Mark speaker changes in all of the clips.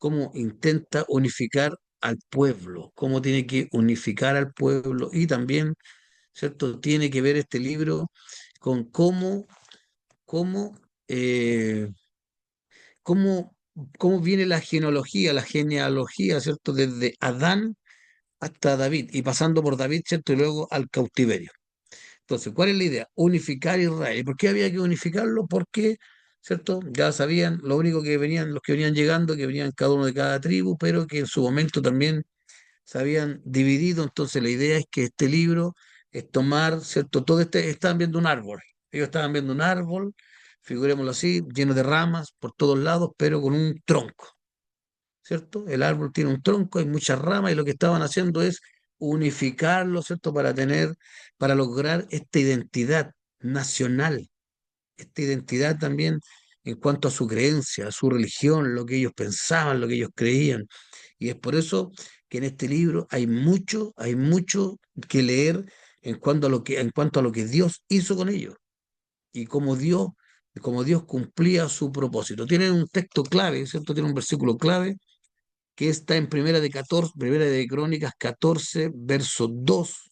Speaker 1: cómo intenta unificar al pueblo, cómo tiene que unificar al pueblo y también, ¿cierto? Tiene que ver este libro con cómo, eh, cómo, cómo viene la genealogía, ¿cierto? Desde Adán hasta David y pasando por David, ¿cierto? Y luego al cautiverio. Entonces, ¿cuál es la idea? Unificar Israel. ¿Y por qué había que unificarlo? Porque, ¿cierto? Ya sabían, lo único que venían, los que venían llegando, que venían cada uno de cada tribu, pero que en su momento también se habían dividido. Entonces, la idea es que este libro es tomar, ¿cierto? Estaban viendo un árbol. Ellos estaban viendo un árbol, figurémoslo así, lleno de ramas por todos lados, pero con un tronco. ¿Cierto? El árbol tiene un tronco, hay muchas ramas y lo que estaban haciendo es unificarlo, ¿cierto? Para lograr esta identidad nacional, esta identidad también en cuanto a su creencia, a su religión, lo que ellos pensaban, lo que ellos creían. Y es por eso que en este libro hay mucho que leer en cuanto a lo que Dios hizo con ellos y cómo Dios cumplía su propósito. Tiene un texto clave, ¿cierto? Tiene un versículo clave que está en Primera de Crónicas 14, verso 2,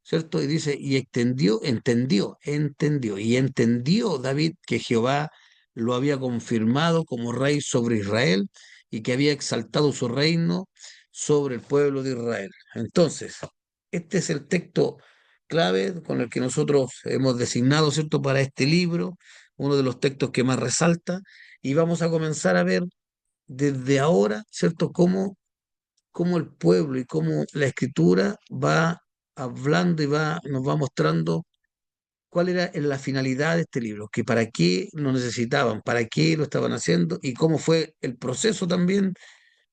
Speaker 1: ¿cierto? Y dice, y y entendió David que Jehová lo había confirmado como rey sobre Israel y que había exaltado su reino sobre el pueblo de Israel. Entonces, este es el texto clave con el que nosotros hemos designado, ¿cierto?, para este libro, uno de los textos que más resalta, y vamos a comenzar a ver desde ahora, ¿cierto?, cómo el pueblo y cómo la escritura va hablando y nos va mostrando cuál era la finalidad de este libro, que para qué lo necesitaban, para qué lo estaban haciendo y cómo fue el proceso también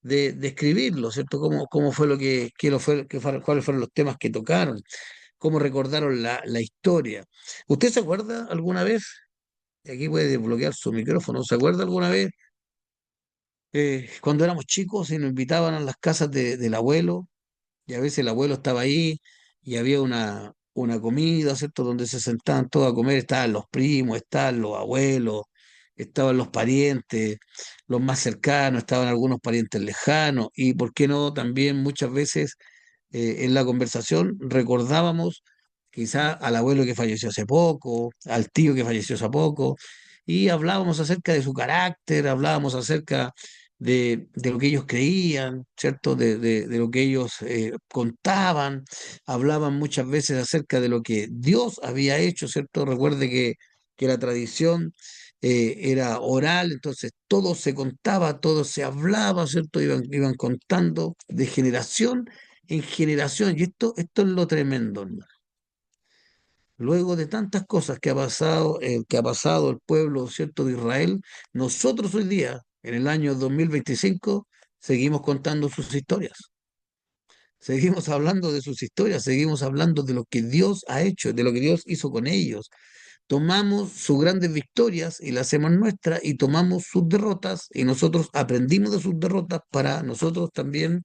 Speaker 1: de escribirlo, ¿cierto? Cómo fue cuáles fueron los temas que tocaron, cómo recordaron la historia. ¿Usted se acuerda alguna vez? Y aquí puede desbloquear su micrófono. ¿Se acuerda alguna vez cuando éramos chicos y nos invitaban a las casas del abuelo? Y a veces el abuelo estaba ahí y había una comida, ¿cierto? Donde se sentaban todos a comer, estaban los primos, estaban los abuelos, estaban los parientes, los más cercanos, estaban algunos parientes lejanos y, ¿por qué no? También muchas veces en la conversación recordábamos quizá al abuelo que falleció hace poco, al tío que falleció hace poco, y hablábamos acerca de su carácter, hablábamos acerca de lo que ellos creían, ¿cierto? De lo que ellos contaban, hablaban muchas veces acerca de lo que Dios había hecho, ¿cierto? Recuerde que la tradición era oral, entonces todo se contaba, todo se hablaba, ¿cierto? Iban contando de generación en generación, y esto es lo tremendo, hermano. Luego de tantas cosas que ha pasado el pueblo, ¿cierto?, de Israel, nosotros hoy día, en el año 2025, seguimos contando sus historias. Seguimos hablando de sus historias, seguimos hablando de lo que Dios ha hecho, de lo que Dios hizo con ellos. Tomamos sus grandes victorias y las hacemos nuestras y tomamos sus derrotas y nosotros aprendimos de sus derrotas para nosotros también,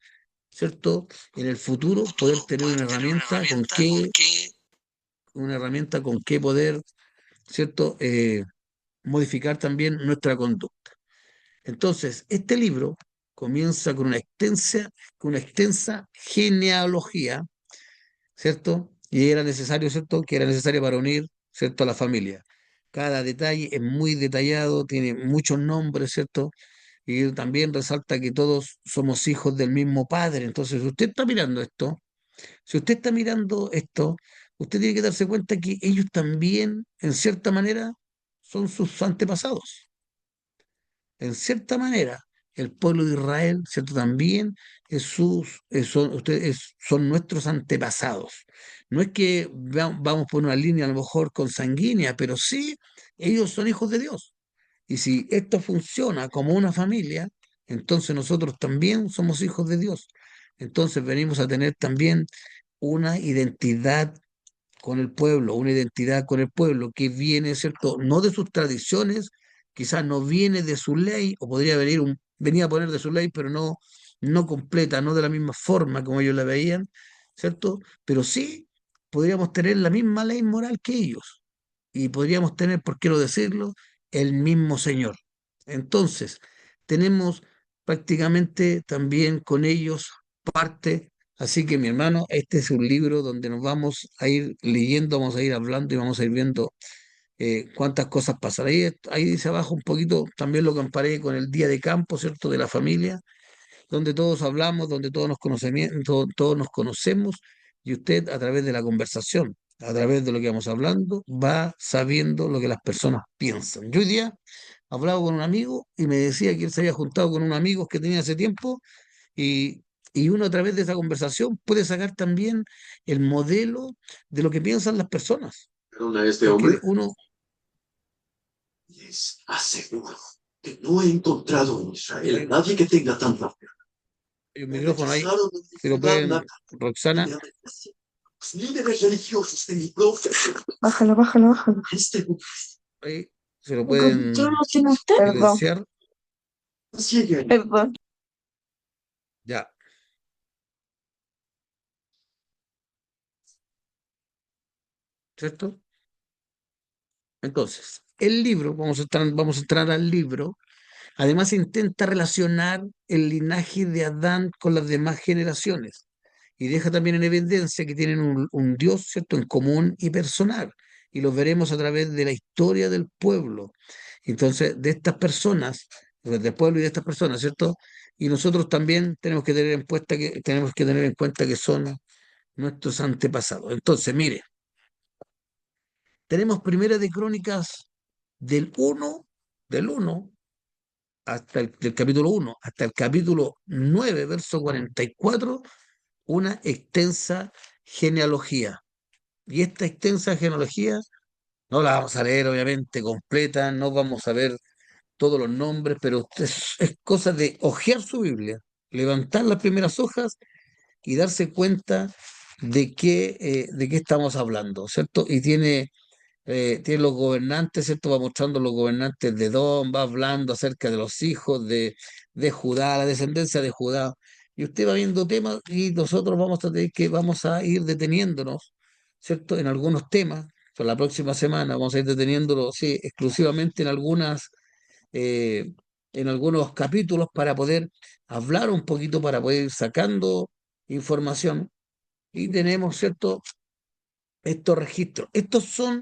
Speaker 1: ¿cierto? En el futuro poder tener una herramienta con que poder, ¿cierto? Modificar también nuestra conducta. Entonces, este libro comienza con una extensa genealogía, ¿cierto? Y era necesario, ¿cierto? Que era necesario para unir, ¿cierto?, a la familia. Cada detalle es muy detallado, tiene muchos nombres, ¿cierto? Y también resalta que todos somos hijos del mismo padre. Entonces, si usted está mirando esto, usted tiene que darse cuenta que ellos también, en cierta manera, son sus antepasados. En cierta manera, el pueblo de Israel, ¿cierto? También son nuestros antepasados. No es que vamos por una línea a lo mejor consanguínea, pero sí, ellos son hijos de Dios. Y si esto funciona como una familia, entonces nosotros también somos hijos de Dios. Entonces venimos a tener también una identidad con el pueblo, una identidad con el pueblo que viene, ¿cierto? No de sus tradiciones, quizás no viene de su ley, o venía a poner de su ley, pero no completa, no de la misma forma como ellos la veían, ¿cierto? Pero sí podríamos tener la misma ley moral que ellos, y podríamos tener, ¿por qué no decirlo?, el mismo Señor. Entonces, tenemos prácticamente también con ellos parte. Así que mi hermano, este es un libro donde nos vamos a ir leyendo, vamos a ir hablando y vamos a ir viendo cuántas cosas pasan. Ahí dice abajo un poquito, también lo comparé con el día de campo, ¿cierto?, de la familia, donde todos hablamos, donde todos nos conocemos y usted a través de la conversación, a través de lo que vamos hablando, va sabiendo lo que las personas piensan. Yo hoy día hablaba con un amigo y me decía que él se había juntado con un amigo que tenía hace tiempo y, y uno a través de esa conversación puede sacar también el modelo de lo que piensan las personas,
Speaker 2: Perdona a este hombre.
Speaker 1: porque uno,
Speaker 2: Les aseguro que no he encontrado en Israel a
Speaker 1: hay,
Speaker 2: nadie que tenga tanta fe.
Speaker 1: hay un
Speaker 2: Me
Speaker 1: micrófono ahí,
Speaker 2: rechazaron en mi
Speaker 1: si lo
Speaker 2: ciudad
Speaker 1: pueden,
Speaker 2: natal y
Speaker 1: Roxana,
Speaker 2: me amenazan los líderes religiosos de mi propia ciudad.
Speaker 3: Bájalo, bájalo, bájalo.
Speaker 2: Este
Speaker 1: ahí, se lo
Speaker 3: Yo
Speaker 1: pueden
Speaker 3: no tiene usted. Perdón,
Speaker 1: silenciar,
Speaker 2: cieguen.
Speaker 3: perdón.
Speaker 1: ya, ¿cierto? Entonces, el libro, vamos a entrar al libro. Además, intenta relacionar el linaje de Adán con las demás generaciones y deja también en evidencia que tienen un Dios, ¿cierto?, en común y personal. Y lo veremos a través de la historia del pueblo. Entonces, de estas personas, del pueblo y de estas personas, ¿cierto? Y nosotros también tenemos que tener en cuenta que son nuestros antepasados. Entonces, mire, tenemos Primera de Crónicas del uno del capítulo 1 hasta el capítulo 9 verso 44 una extensa genealogía. Y esta extensa genealogía no la vamos a leer, obviamente, completa, no vamos a ver todos los nombres, pero es cosa de hojear su Biblia, levantar las primeras hojas y darse cuenta de qué estamos hablando, ¿cierto? Y tiene los gobernantes, ¿cierto? Va mostrando los gobernantes de Edom, va hablando acerca de los hijos de Judá, la descendencia de Judá. Y usted va viendo temas y nosotros vamos a ir deteniéndonos, ¿cierto? En algunos temas. Para la próxima semana vamos a ir deteniéndonos, sí, exclusivamente eh, en algunos capítulos para poder hablar un poquito, para poder ir sacando información. Y tenemos, ¿cierto?, estos registros. Estos son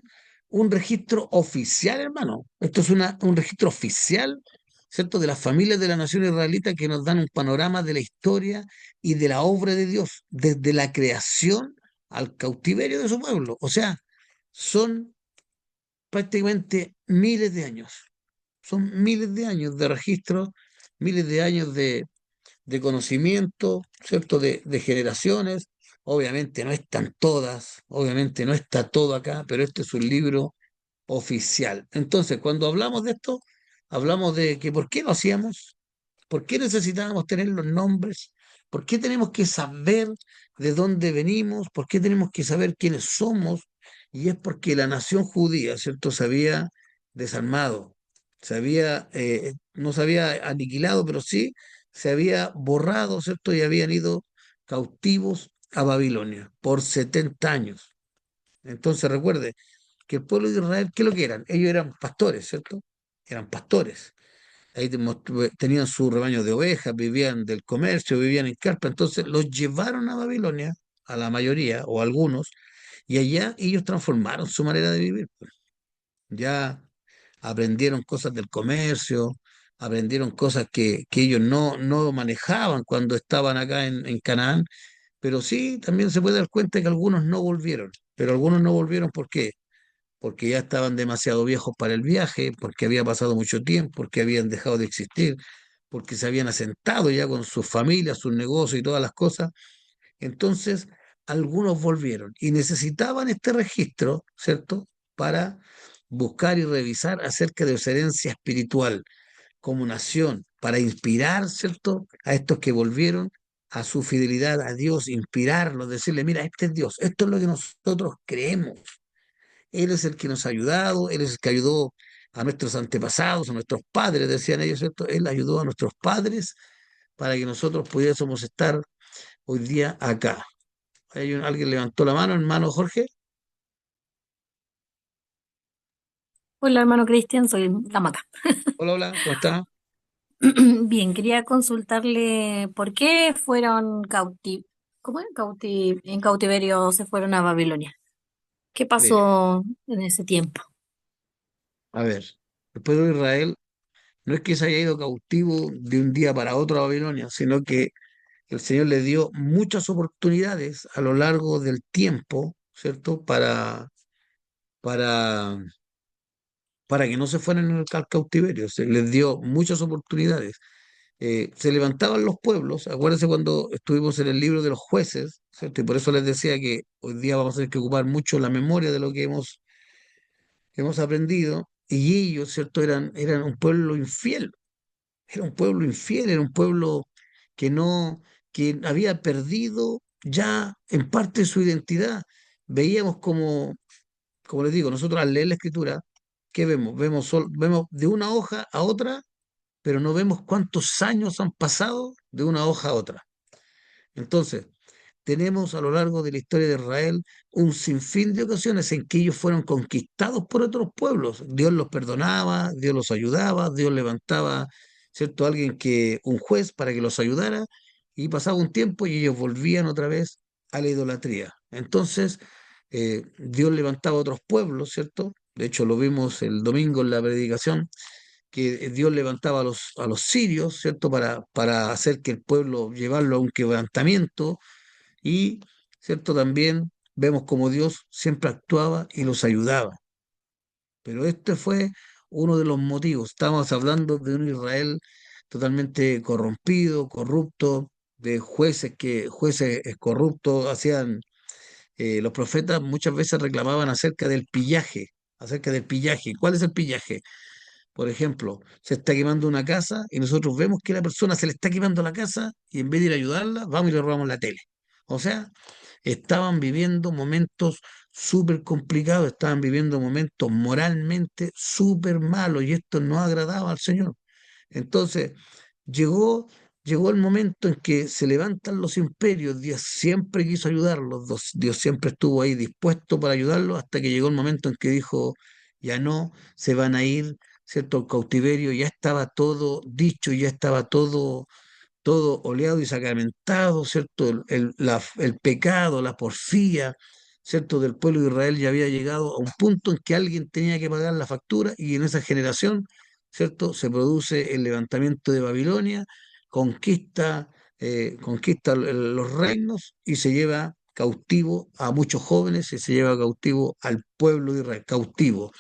Speaker 1: un registro oficial, hermano. Esto es un registro oficial, ¿cierto?, de las familias de la nación israelita que nos dan un panorama de la historia y de la obra de Dios, desde la creación al cautiverio de su pueblo. O sea, son prácticamente miles de años. Son miles de años de registro, miles de años de conocimiento, ¿cierto? De generaciones. Obviamente no están todas, obviamente no está todo acá, pero este es un libro oficial. Entonces, cuando hablamos de esto, hablamos de que por qué lo hacíamos, por qué necesitábamos tener los nombres, por qué tenemos que saber de dónde venimos, por qué tenemos que saber quiénes somos, y es porque la nación judía, ¿cierto?, se había desarmado, no se había aniquilado, pero sí se había borrado, ¿cierto? Y habían ido cautivos a Babilonia por 70 años. Entonces recuerde que el pueblo de Israel, ¿qué es lo que eran? Ellos eran pastores, ¿cierto? Eran pastores. Tenían su rebaño de ovejas, vivían del comercio, vivían en carpa. Entonces los llevaron a Babilonia, a la mayoría o a algunos, y allá ellos transformaron su manera de vivir. Ya aprendieron cosas del comercio, aprendieron cosas que ellos no manejaban cuando estaban acá en Canaán, pero sí, también se puede dar cuenta que algunos no volvieron, pero algunos no volvieron ¿por qué? Porque ya estaban demasiado viejos para el viaje, porque había pasado mucho tiempo, porque habían dejado de existir, porque se habían asentado ya con sus familias, sus negocios y todas las cosas. Entonces, algunos volvieron y necesitaban este registro, ¿cierto?, para buscar y revisar acerca de su herencia espiritual como nación, para inspirar, ¿cierto?, a estos que volvieron a su fidelidad a Dios, inspirarlos, decirle, mira, este es Dios, esto es lo que nosotros creemos. Él es el que nos ha ayudado, Él es el que ayudó a nuestros antepasados, a nuestros padres, decían ellos, ¿cierto? Él ayudó a nuestros padres para que nosotros pudiésemos estar hoy día acá. Alguien levantó la mano, hermano Jorge.
Speaker 3: Hola, hermano Cristian, soy la Maca.
Speaker 1: Hola, hola, ¿cómo está?
Speaker 4: Bien, quería consultarle por qué fueron ¿cómo es? En cautiverio se fueron a Babilonia. ¿Qué
Speaker 1: Mire,
Speaker 4: pasó en ese tiempo?
Speaker 1: a ver, el pueblo de Israel no es que se haya ido cautivo de un día para otro a Babilonia, sino que el Señor le dio muchas oportunidades a lo largo del tiempo, ¿cierto? Para, para que no se fueran al cautiverio. Se les dio muchas oportunidades. Se levantaban los pueblos, acuérdense cuando estuvimos en el libro de los jueces, ¿cierto? Y por eso les decía que hoy día vamos a tener que ocupar mucho la memoria de lo que hemos aprendido, y ellos, ¿cierto? Eran un pueblo infiel, era un pueblo infiel, era un pueblo que no, que había perdido ya en parte su identidad. Veíamos como les digo, nosotros al leer la escritura, ¿qué vemos? Vemos de una hoja a otra, pero no vemos cuántos años han pasado de una hoja a otra. Entonces, tenemos a lo largo de la historia de Israel un sinfín de ocasiones en que ellos fueron conquistados por otros pueblos. Dios los perdonaba, Dios los ayudaba, Dios levantaba, ¿cierto?, un juez para que los ayudara, y pasaba un tiempo y ellos volvían otra vez a la idolatría. Entonces, Dios levantaba otros pueblos, ¿cierto? De hecho, lo vimos el domingo en la predicación, que Dios levantaba a los sirios, ¿cierto? Para hacer que el pueblo, llevarlo a un quebrantamiento, y, ¿cierto? También vemos como Dios siempre actuaba y los ayudaba. Pero este fue uno de los motivos. Estamos hablando de un Israel totalmente corrompido, corrupto, de jueces corruptos hacían, los profetas muchas veces reclamaban acerca del pillaje, acerca del pillaje. ¿Cuál es el pillaje? Por ejemplo, se está quemando una casa y nosotros vemos que la persona se le está quemando la casa, y en vez de ir a ayudarla, vamos y le robamos la tele. O sea, estaban viviendo momentos súper complicados, estaban viviendo momentos moralmente súper malos, y esto no agradaba al Señor. Entonces, llegó, llegó el momento en que se levantan los imperios. Dios siempre quiso ayudarlos, Dios siempre estuvo ahí dispuesto para ayudarlos, hasta que llegó el momento en que dijo, ya no, se van a ir, ¿cierto?, al cautiverio. Ya estaba todo dicho, ya estaba todo oleado y sacramentado, ¿cierto? El pecado, la porfía, ¿cierto?, del pueblo de Israel ya había llegado a un punto en que alguien tenía que pagar la factura, y en esa generación, ¿cierto?, se produce el levantamiento de Babilonia, conquista los reinos, y se lleva cautivo a muchos jóvenes, y se lleva cautivo al pueblo de Israel, cautivo,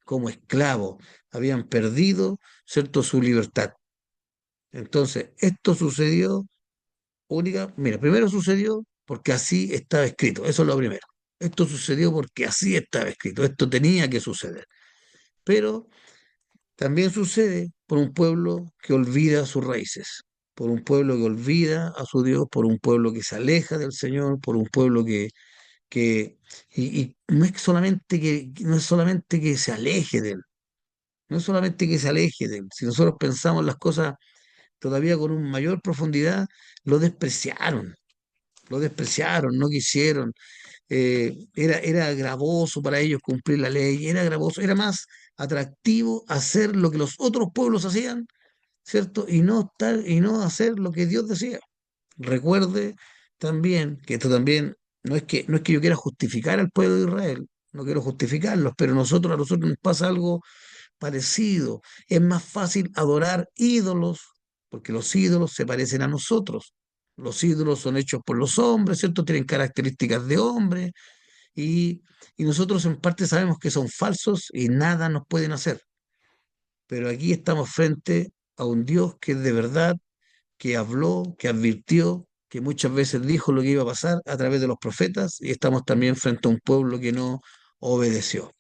Speaker 1: como esclavos, habían perdido, ¿cierto?, su libertad. Entonces, esto sucedió mira, primero sucedió porque así estaba escrito, eso es lo primero. Esto sucedió porque así estaba escrito, esto tenía que suceder. Pero también sucede por un pueblo que olvida sus raíces, por un pueblo que olvida a su Dios, por un pueblo que se aleja del Señor, por un pueblo que y no es solamente que se aleje de él, no es solamente que se aleje de él. Si nosotros pensamos las cosas todavía con una mayor profundidad, lo despreciaron, lo despreciaron, no quisieron. Era gravoso para ellos cumplir la ley, era gravoso, era más atractivo hacer lo que los otros pueblos hacían, ¿cierto? Y no hacer lo que Dios decía. Recuerde también que esto también no es que yo quiera justificar al pueblo de Israel, no quiero justificarlos, pero a nosotros nos pasa algo parecido. Es más fácil adorar ídolos, porque los ídolos se parecen a nosotros. Los ídolos son hechos por los hombres, ¿cierto? Tienen características de hombre, y, y nosotros en parte sabemos que son falsos y nada nos pueden hacer. Pero aquí estamos frente a un Dios que es de verdad, que habló, que advirtió, que muchas veces dijo lo que iba a pasar a través de los profetas, y estamos también frente a un pueblo que no obedeció.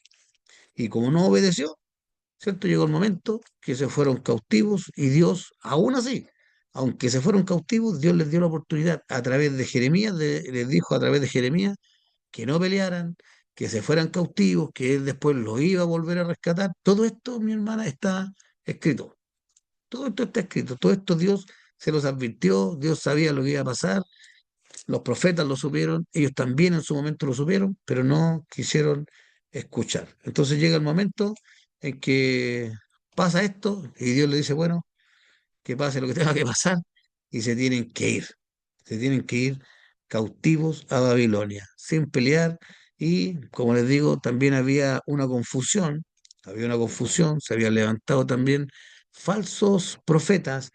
Speaker 1: Y como no obedeció, ¿cierto? Llegó el momento que se fueron cautivos, y Dios, aún así, aunque se fueron cautivos, Dios les dio la oportunidad a través de Jeremías, les dijo a través de Jeremías que no pelearan, que se fueran cautivos, que él después los iba a volver a rescatar. Todo esto, mi hermana, está escrito. Todo esto está escrito. Todo esto Dios se los advirtió, Dios sabía lo que iba a pasar, los profetas lo supieron, ellos también en su momento lo supieron, pero no quisieron escuchar. Entonces llega el momento en que pasa esto y Dios le dice, bueno, que pase lo que tenga que pasar, y se tienen que ir cautivos a Babilonia, sin pelear, y como les digo, también había una confusión, se habían levantado también falsos profetas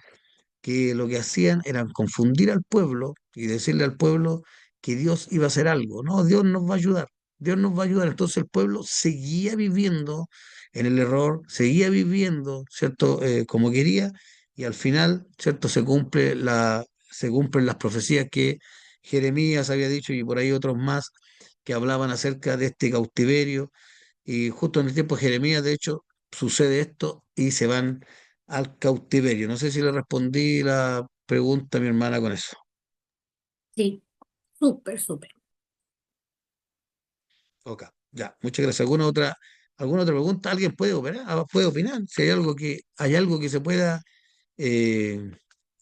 Speaker 1: que lo que hacían era confundir al pueblo y decirle al pueblo que Dios iba a hacer algo. No, Dios nos va a ayudar, Dios nos va a ayudar. Entonces el pueblo seguía viviendo en el error, seguía viviendo, ¿cierto? Como quería, y al final, ¿cierto? Se cumplen las profecías que Jeremías había dicho y por ahí otros más que hablaban acerca de este cautiverio. Y justo en el tiempo de Jeremías, de hecho, sucede esto y se van al cautiverio. No sé si le respondí la pregunta a mi hermana con eso.
Speaker 4: Sí, súper, súper.
Speaker 1: Ok, ya, muchas gracias. ¿Alguna otra pregunta? ¿Alguien puede puede opinar? Si hay algo que se pueda eh,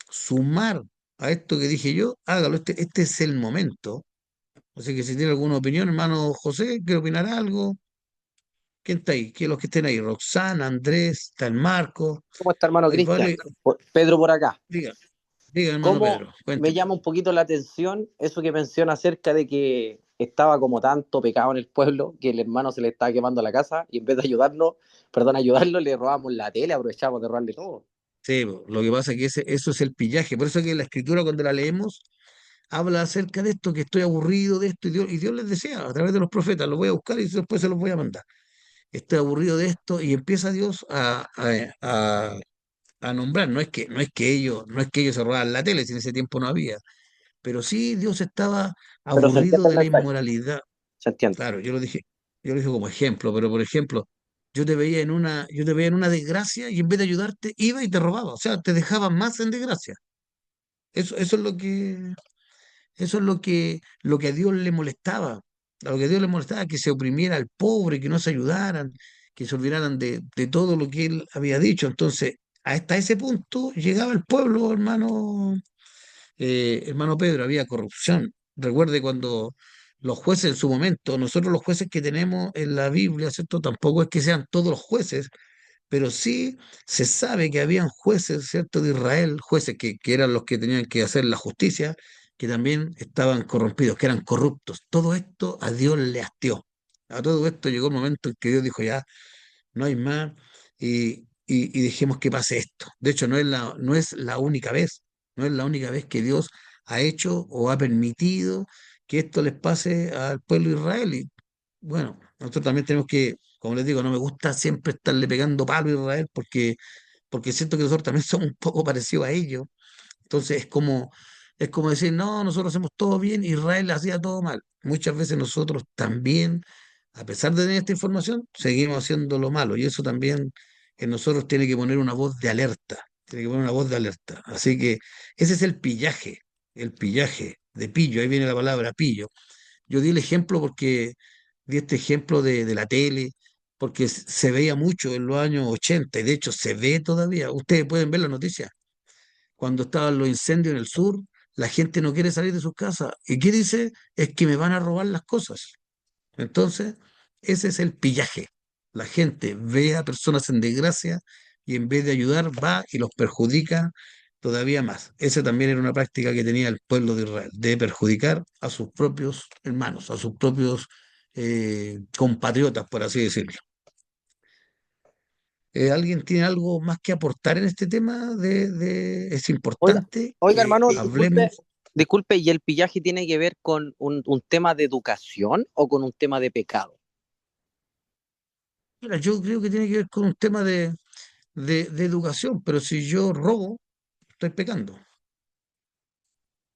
Speaker 1: sumar a esto que dije yo, hágalo. Este es el momento. Así que si tiene alguna opinión, hermano José, ¿quiere opinar algo? ¿Quién está ahí? ¿Quién los que estén ahí? Roxana, Andrés, está el Marco.
Speaker 5: ¿Cómo está, hermano Cristian?
Speaker 1: Vale,
Speaker 5: Pedro por acá.
Speaker 1: diga, diga, hermano
Speaker 5: ¿Cómo
Speaker 1: Pedro,
Speaker 5: me
Speaker 1: cuénteme.
Speaker 5: llama un poquito la atención eso que menciona acerca de que estaba como tanto pecado en el pueblo que el hermano se le estaba quemando la casa y en vez de ayudarnos, perdón, ayudarlo, le robamos la tele, aprovechamos de robarle todo?
Speaker 1: Sí, lo que pasa es que eso es el pillaje. Por eso que la escritura, cuando la leemos, habla acerca de esto, que estoy aburrido de esto, y Dios les decía a través de los profetas, lo voy a buscar y después se los voy a mandar. Estoy aburrido de esto, y empieza Dios a nombrar. No es que ellos se robaran la tele, si en ese tiempo no había, pero sí Dios estaba
Speaker 5: Pero se
Speaker 1: aburrido
Speaker 5: entiende el
Speaker 1: de la
Speaker 5: mensaje,
Speaker 1: inmoralidad.
Speaker 5: se entiende.
Speaker 1: Claro, yo lo dije como ejemplo, pero por ejemplo, yo te veía en una desgracia y en vez de ayudarte, iba y te robaba, o sea, te dejaba más en desgracia. Eso es lo que a Dios le molestaba. A lo que a Dios le molestaba, que se oprimiera al pobre, que no se ayudaran, que se olvidaran de todo lo que él había dicho. Entonces, hasta ese punto llegaba el pueblo, hermano Pedro, había corrupción. Recuerde cuando los jueces en su momento, nosotros los jueces que tenemos en la Biblia, ¿cierto? Tampoco es que sean todos los jueces, pero sí se sabe que habían jueces, ¿cierto? De Israel, jueces que eran los que tenían que hacer la justicia, que también estaban corrompidos, que eran corruptos. Todo esto a Dios le hastió. A todo esto llegó el momento en que Dios dijo, ya, no hay más, y dejemos que pase esto. De hecho, no es la única vez, no es la única vez que Dios ha hecho o ha permitido que esto les pase al pueblo de Israel. Y bueno, nosotros también tenemos que, como les digo, no me gusta siempre estarle pegando palo a Israel porque siento que nosotros también somos un poco parecidos a ellos. Entonces es como decir, no, nosotros hacemos todo bien, Israel hacía todo mal. Muchas veces nosotros también, a pesar de tener esta información, seguimos haciendo lo malo. Y eso también en nosotros tiene que poner una voz de alerta. Tiene que poner una voz de alerta. Así que ese es el pillaje de pillo. Ahí viene la palabra pillo. Yo di el ejemplo porque di este ejemplo de la tele, porque se veía mucho en los años 80 y de hecho se ve todavía. Ustedes pueden ver la noticia cuando estaban los incendios en el sur, la gente no quiere salir de sus casas. ¿Y qué dice? Es que me van a robar las cosas. Entonces, ese es el pillaje. La gente ve a personas en desgracia y en vez de ayudar va y los perjudica todavía más. Esa también era una práctica que tenía el pueblo de Israel, de perjudicar a sus propios hermanos, a sus propios compatriotas, por así decirlo. ¿Alguien tiene algo más que aportar en este tema? Es
Speaker 5: Oiga,
Speaker 1: importante
Speaker 5: oiga,
Speaker 1: que
Speaker 5: hermano, disculpe,
Speaker 1: hablemos.
Speaker 5: disculpe, ¿y el pillaje tiene que ver con un tema de educación o con un tema de pecado?
Speaker 1: Mira, yo creo que tiene que ver con un tema de educación, pero si yo robo, estoy pecando.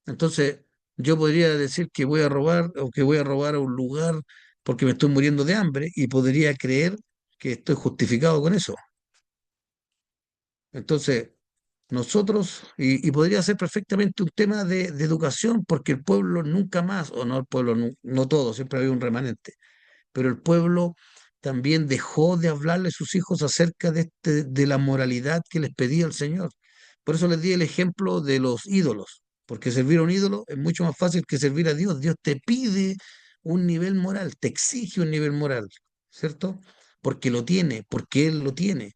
Speaker 1: Entonces, yo podría decir que voy a robar o que voy a robar a un lugar porque me estoy muriendo de hambre y podría creer que estoy justificado con eso. Entonces, nosotros, y podría ser perfectamente un tema de educación, porque el pueblo nunca más, o no el pueblo, no, no todo, siempre había un remanente, pero el pueblo también dejó de hablarle a sus hijos acerca de la moralidad que les pedía el Señor. Por eso les di el ejemplo de los ídolos, porque servir a un ídolo es mucho más fácil que servir a Dios. Dios te pide un nivel moral, te exige un nivel moral, ¿cierto? Porque lo tiene, porque Él lo tiene.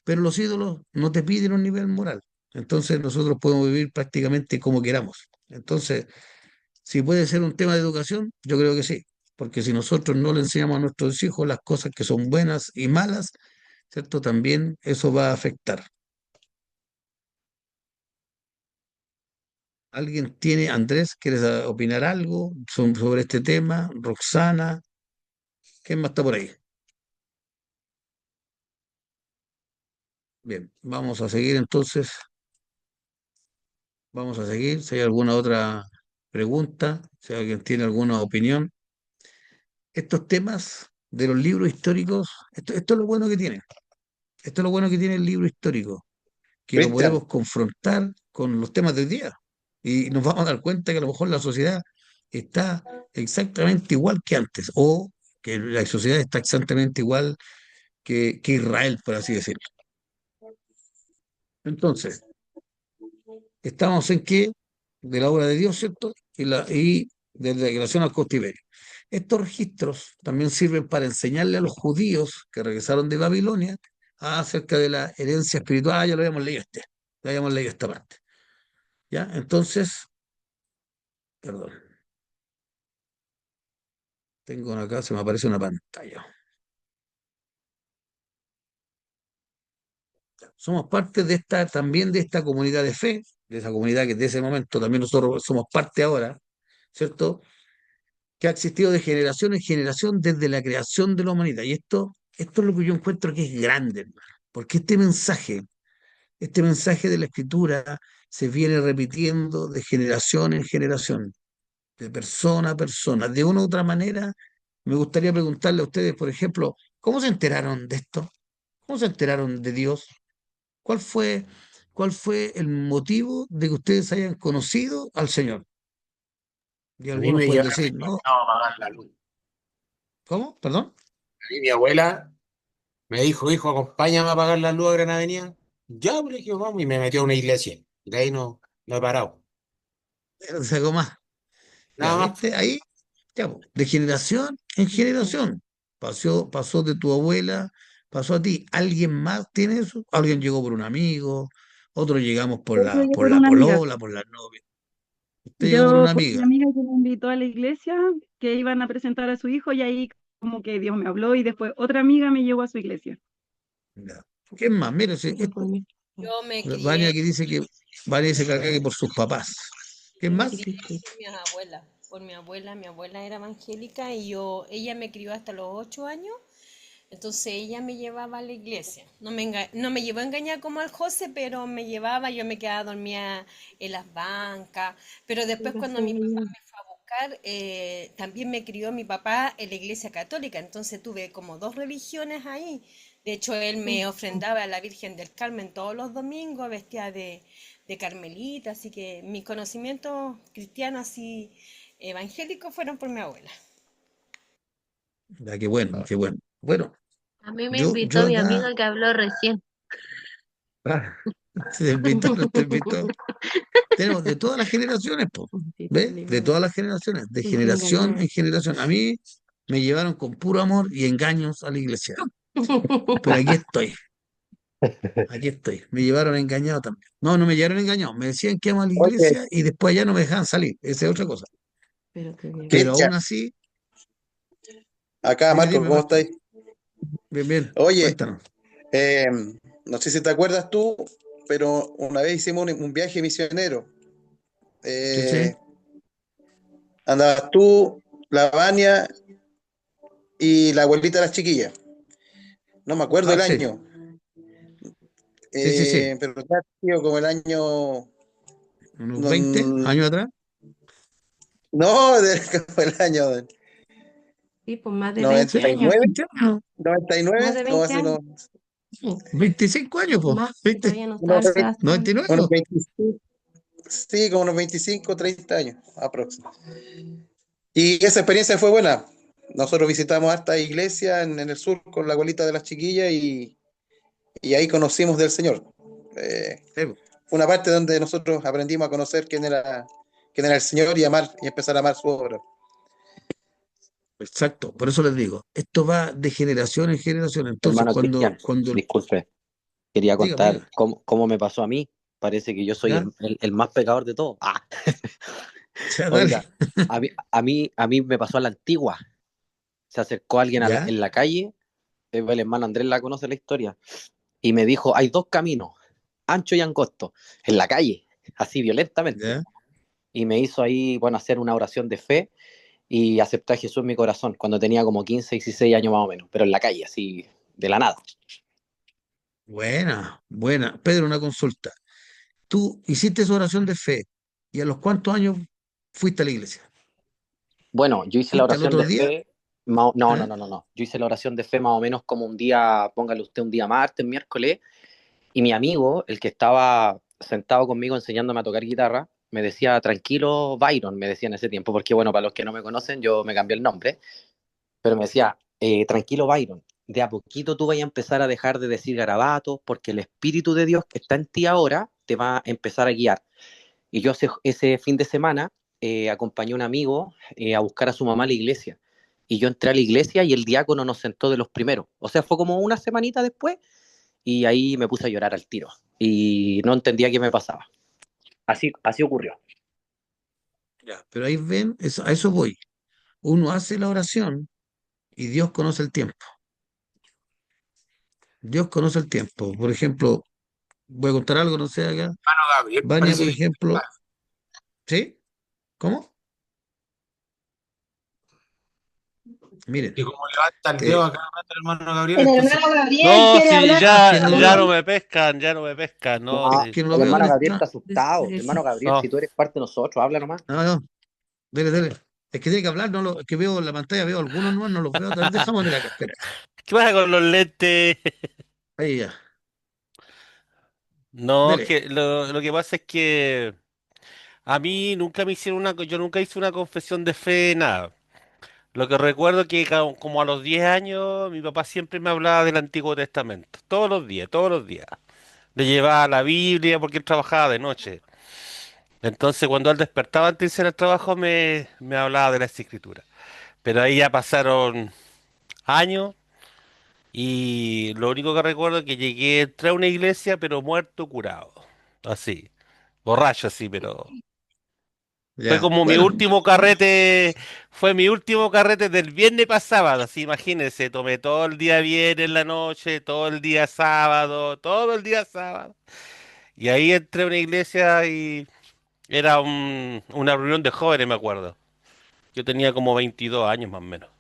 Speaker 1: Pero los ídolos no te piden un nivel moral, Entonces nosotros podemos vivir prácticamente como queramos. Entonces, si puede ser un tema de educación, yo creo que sí, porque si nosotros no le enseñamos a nuestros hijos las cosas que son buenas y malas, ¿cierto? También eso va a afectar. ¿Alguien tiene, Andrés, quieres opinar algo sobre este tema? Roxana, ¿quién más está por ahí? Bien, vamos a seguir entonces. Vamos a seguir. Si hay alguna otra pregunta, si alguien tiene alguna opinión. Estos temas de los libros históricos, esto es lo bueno que tiene. Esto es lo bueno que tiene el libro histórico, que lo
Speaker 6: Cristian,
Speaker 1: podemos confrontar con los temas del día. Y nos vamos a dar cuenta que a lo mejor la sociedad está exactamente igual que antes, o que la sociedad está exactamente igual que Israel, por así decirlo. Entonces, estamos en que de la obra de Dios, ¿cierto? Y de la declaración al cautiverio. Estos registros también sirven para enseñarle a los judíos que regresaron de Babilonia acerca de la herencia espiritual. Ya lo habíamos leído ya habíamos leído esta parte. ¿Ya? Entonces, perdón, tengo acá, se me aparece una pantalla. Somos parte de también de esta comunidad de fe, de esa comunidad que de ese momento también nosotros somos parte ahora, ¿cierto? Que ha existido de generación en generación desde la creación de la humanidad. Y esto es lo que yo encuentro que es grande, hermano, porque este mensaje de la Escritura se viene repitiendo de generación en generación, de persona a persona. De una u otra manera, me gustaría preguntarle a ustedes, por ejemplo, ¿cómo se enteraron de esto? ¿Cómo se enteraron de Dios? ¿Cuál fue, ¿Cuál fue el motivo de que ustedes hayan conocido al Señor? Y
Speaker 6: a mí
Speaker 1: algunos
Speaker 6: me
Speaker 1: pueden
Speaker 6: llevaron
Speaker 1: decir,
Speaker 6: a
Speaker 1: no,
Speaker 6: apagar la luz.
Speaker 1: ¿cómo? ¿Perdón?
Speaker 6: A mí mi abuela me dijo, hijo, acompáñame a apagar la luz a Gran Avenida. Ya, pues, le dije, vamos, y me metió a una iglesia. Y de ahí no he parado.
Speaker 1: Pero se sacó más. Ya,
Speaker 6: Nada más.
Speaker 1: ¿viste? Ahí, ya, po, de generación en generación. Pasó de tu abuela, pasó a ti. ¿Alguien más tiene eso? Alguien llegó por un amigo, otros llegamos por
Speaker 3: Yo llegué
Speaker 1: por
Speaker 3: por
Speaker 1: la
Speaker 3: una amiga.
Speaker 1: polola, por la novia. Usted llegó por
Speaker 3: Yo
Speaker 1: una
Speaker 3: por una
Speaker 1: amiga.
Speaker 3: amiga que me invitó a la iglesia, que iban a presentar a su hijo y ahí como que Dios me habló y después otra amiga me llevó a su iglesia.
Speaker 1: Ya. ¿Quién más? Mire,
Speaker 7: Yo me
Speaker 1: Vania
Speaker 7: crié,
Speaker 1: aquí dice que Vania dice que acá que por sus papás. ¿Quién
Speaker 7: me
Speaker 1: más?
Speaker 7: crié por mi abuela, mi abuela era evangélica y ella me crió hasta los 8 años, entonces ella me llevaba a la iglesia. No me llevó a engañar como al José, pero me llevaba, yo me quedaba dormida en las bancas, pero después cuando mi papá me fue a buscar, también me crió mi papá en la iglesia católica, entonces tuve como dos religiones ahí. De hecho, él me ofrendaba a la Virgen del Carmen todos los domingos, vestía de carmelita, así que mis conocimientos cristianos así evangélicos fueron por mi abuela.
Speaker 1: Ya, qué bueno, qué bueno. Bueno,
Speaker 8: A mí me
Speaker 1: yo
Speaker 8: invitó mi
Speaker 1: acá.
Speaker 8: amiga que habló recién.
Speaker 1: Ah, te invitó. Tenemos de todas las generaciones, po, ¿ves? De todas las generaciones, de generación en generación. A mí me llevaron con puro amor y engaños a la iglesia. Pero aquí estoy. Me llevaron engañado también. No, no me llevaron engañado. Me decían que amo a la
Speaker 6: Oye,
Speaker 1: iglesia y después ya no me dejaban salir. Esa es otra cosa. Pero
Speaker 6: Cristian,
Speaker 1: aún así,
Speaker 6: acá
Speaker 1: dime,
Speaker 6: Marco,
Speaker 1: dime,
Speaker 6: ¿cómo
Speaker 1: Marco.
Speaker 6: estáis?
Speaker 1: Bien, bien,
Speaker 6: Oye,
Speaker 1: cuéntanos.
Speaker 6: eh, no sé si te acuerdas tú, pero una vez hicimos un viaje misionero.
Speaker 1: Sí, sí.
Speaker 6: Eh, Andabas tú, la Vania y la abuelita de las chiquillas. No me acuerdo
Speaker 1: Ah,
Speaker 6: el
Speaker 1: sí,
Speaker 6: año,
Speaker 1: sí, sí, sí.
Speaker 6: pero ya ha sido como el año.
Speaker 1: Unos
Speaker 6: No,
Speaker 1: 20 años atrás.
Speaker 6: no, como el año
Speaker 8: Sí, pues más de 20 años.
Speaker 6: 99,
Speaker 1: Ya, no,
Speaker 8: Más
Speaker 6: 99,
Speaker 8: de
Speaker 6: como
Speaker 8: 20
Speaker 6: hace
Speaker 8: años.
Speaker 1: 25 años, pues.
Speaker 8: Más, que
Speaker 1: 20,
Speaker 8: todavía no estaba
Speaker 6: unos,
Speaker 8: el
Speaker 6: 20
Speaker 8: Sebastián.
Speaker 1: 99.
Speaker 6: unos 25, sí, como unos 25, 30 años aproximadamente. Y esa experiencia fue buena. Nosotros visitamos esta iglesia en el sur con la abuelita de las chiquillas y ahí conocimos del Señor.
Speaker 1: Sí, po.
Speaker 6: Fue una parte donde nosotros aprendimos a conocer quién era el Señor y amar y empezar a amar su obra.
Speaker 1: Exacto, por eso les digo, esto va de generación en generación. Entonces,
Speaker 5: Hermano Cristian,
Speaker 1: cuando,
Speaker 5: disculpe, quería
Speaker 1: dígame,
Speaker 5: contar
Speaker 1: dígame.
Speaker 5: cómo me pasó a mí. Parece que yo soy
Speaker 1: ¿Ya?
Speaker 5: el más pecador de todos. Ah.
Speaker 1: Ya, dale.
Speaker 5: Oiga, a mí me pasó a la antigua. Se acercó alguien
Speaker 1: ¿Ya?
Speaker 5: en la calle, el hermano Andrés la conoce la historia, y me dijo, hay dos caminos, ancho y angosto, en la calle, así violentamente.
Speaker 1: ¿Ya?
Speaker 5: Y me hizo ahí, bueno, hacer una oración de fe y acepté a Jesús en mi corazón cuando tenía como 15, 16 años más o menos, pero en la calle, así, de la nada.
Speaker 1: Buena, buena. Pedro, una consulta. Tú hiciste esa oración de fe y a los cuántos años fuiste a la iglesia.
Speaker 5: Bueno, yo hice la
Speaker 1: ¿Fuiste al
Speaker 5: oración
Speaker 1: otro
Speaker 5: de
Speaker 1: día?
Speaker 5: fe, no, no, no,
Speaker 1: ¿Eh?
Speaker 5: no, no. Yo hice la oración de fe más o menos como un día, póngale usted un día martes, miércoles, y mi amigo, el que estaba sentado conmigo enseñándome a tocar guitarra, me decía, tranquilo, Byron, me decía en ese tiempo, porque bueno, para los que no me conocen, yo me cambié el nombre, pero me decía, tranquilo, Byron, de a poquito tú vas a empezar a dejar de decir garabatos, porque el Espíritu de Dios que está en ti ahora te va a empezar a guiar. Y yo ese fin de semana acompañé a un amigo a buscar a su mamá a la iglesia. Y yo entré a la iglesia y el diácono nos sentó de los primeros. O sea, fue como una semanita después y ahí me puse a llorar al tiro. Y no entendía qué me pasaba. Así ocurrió.
Speaker 1: Ya. Pero ahí ven, a eso voy. Uno hace la oración y Dios conoce el tiempo. Dios conoce el tiempo. Por ejemplo, voy a contar algo, no sé acá.
Speaker 2: Hermano Gabriel,
Speaker 1: Vania,
Speaker 2: parece
Speaker 1: por
Speaker 2: que
Speaker 1: ejemplo, ¿sí? ¿Cómo? Miren,
Speaker 2: como levanta el dedo
Speaker 1: eh,
Speaker 2: acá el hermano Gabriel,
Speaker 9: El
Speaker 2: entonces
Speaker 9: hermano Gabriel
Speaker 10: No,
Speaker 9: quiere
Speaker 10: si
Speaker 9: hablar.
Speaker 1: es que
Speaker 10: ya,
Speaker 1: no lo
Speaker 10: ya no
Speaker 1: veo,
Speaker 10: me pescan, ya no me pescan, no,
Speaker 5: No,
Speaker 1: es
Speaker 10: sí.
Speaker 1: que no lo
Speaker 5: el
Speaker 1: veo
Speaker 5: hermano
Speaker 1: dónde
Speaker 5: Gabriel
Speaker 1: está.
Speaker 5: está asustado. Hermano Gabriel,
Speaker 10: No.
Speaker 5: si tú eres parte de nosotros, habla nomás.
Speaker 1: No, no, dele, dele. Es que tiene que hablar, es que veo en la pantalla, veo algunos no los veo. Dejamos poner acá, espera.
Speaker 10: ¿Qué pasa con los lentes?
Speaker 1: Ahí ya,
Speaker 10: No, es
Speaker 1: dele.
Speaker 10: que lo que pasa es que a mí nunca me hicieron yo nunca hice una confesión de fe, nada. Lo que recuerdo es que como a los 10 años mi papá siempre me hablaba del Antiguo Testamento, todos los días, todos los días. Le llevaba la Biblia porque él trabajaba de noche. Entonces cuando él despertaba antes de irse al trabajo me hablaba de las escrituras. Pero ahí ya pasaron años y lo único que recuerdo es que llegué, entré a una iglesia pero muerto curado. Así, borracho así, pero... Fue
Speaker 1: Ya,
Speaker 10: como mi
Speaker 1: bueno,
Speaker 10: último carrete, fue mi último carrete del viernes para sábado, así imagínense, tomé todo el día viernes en la noche, todo el día sábado, todo el día sábado. Y ahí entré a una iglesia y era una reunión de jóvenes, me acuerdo. Yo tenía como 22 años más o menos.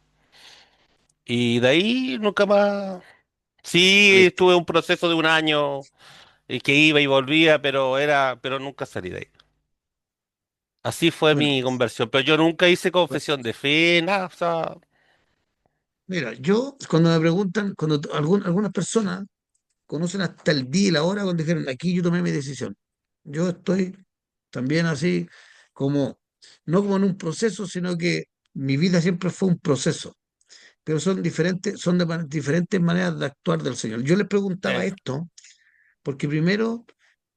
Speaker 10: Y de ahí nunca más. Sí,
Speaker 1: saliste.
Speaker 10: estuve un proceso de un año que iba y volvía, pero nunca salí de ahí. Así fue
Speaker 1: Bueno,
Speaker 10: mi conversión, pero yo nunca hice confesión de fe, nada, o sea,
Speaker 1: mira, yo cuando me preguntan, algunas personas conocen hasta el día y la hora cuando dijeron, aquí yo tomé mi decisión. Yo estoy también así como, no como en un proceso, sino que mi vida siempre fue un proceso, pero son diferentes, diferentes maneras de actuar del Señor. Yo les preguntaba esto, porque primero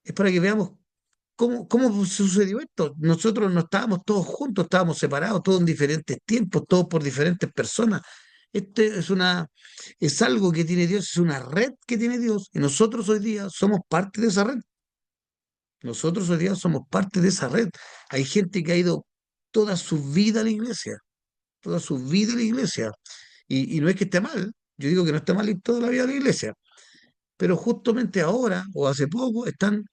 Speaker 1: es para que veamos cómo sucedió esto. Nosotros no estábamos todos juntos, estábamos separados, todos en diferentes tiempos, todos por diferentes personas. Este es algo que tiene Dios, es una red que tiene Dios, y nosotros hoy día somos parte de esa red. Nosotros hoy día somos parte de esa red. Hay gente que ha ido toda su vida a la iglesia, toda su vida a la iglesia. Y no es que esté mal, yo digo que no está mal ir toda la vida a la iglesia, pero justamente ahora o hace poco están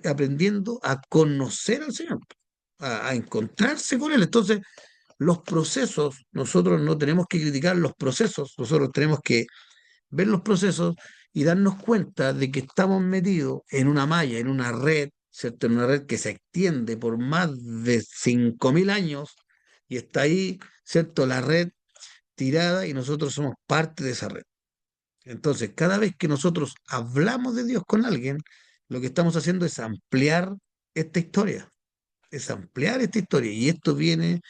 Speaker 1: aprendiendo a conocer al Señor, a encontrarse con Él. Entonces, los procesos, nosotros no tenemos que criticar los procesos, nosotros tenemos que ver los procesos y darnos cuenta de que estamos metidos en una malla, en una red, ¿cierto? En una red que se extiende por más de 5.000 años y está ahí, ¿cierto? La red tirada y nosotros somos parte de esa red. Entonces, cada vez que nosotros hablamos de Dios con alguien, lo que estamos haciendo esta historia, es ampliar esta historia. Y esto viene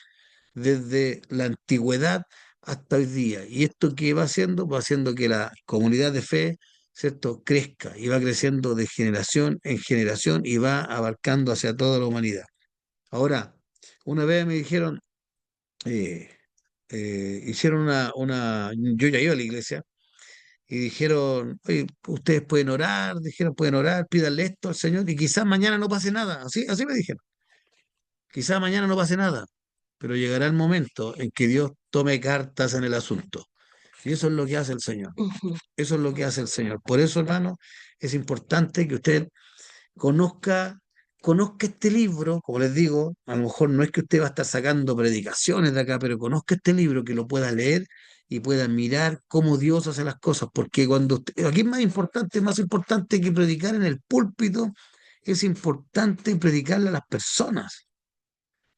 Speaker 1: desde la antigüedad hasta hoy día. ¿Y esto qué va haciendo? Va haciendo que la comunidad de fe, ¿cierto?, crezca y va creciendo de generación en generación y va abarcando hacia toda la humanidad. Ahora, una vez me dijeron, hicieron yo ya iba a la iglesia, y dijeron, oye, ustedes pueden orar, dijeron, pueden orar, pídanle esto al Señor y quizás mañana no pase nada. Así me dijeron, quizás mañana no pase nada, pero llegará el momento en que Dios tome cartas en el asunto. Y eso es lo que hace el Señor.
Speaker 8: Ujú.
Speaker 1: Eso es lo que hace el Señor. Por eso, hermano, es importante que usted conozca, conozca este libro, como les digo, a lo mejor no es que usted va a estar sacando predicaciones de acá, pero conozca este libro, que lo pueda leer y pueda mirar cómo Dios hace las cosas, porque cuando aquí es más importante que predicar en el púlpito, es importante predicarle a las personas.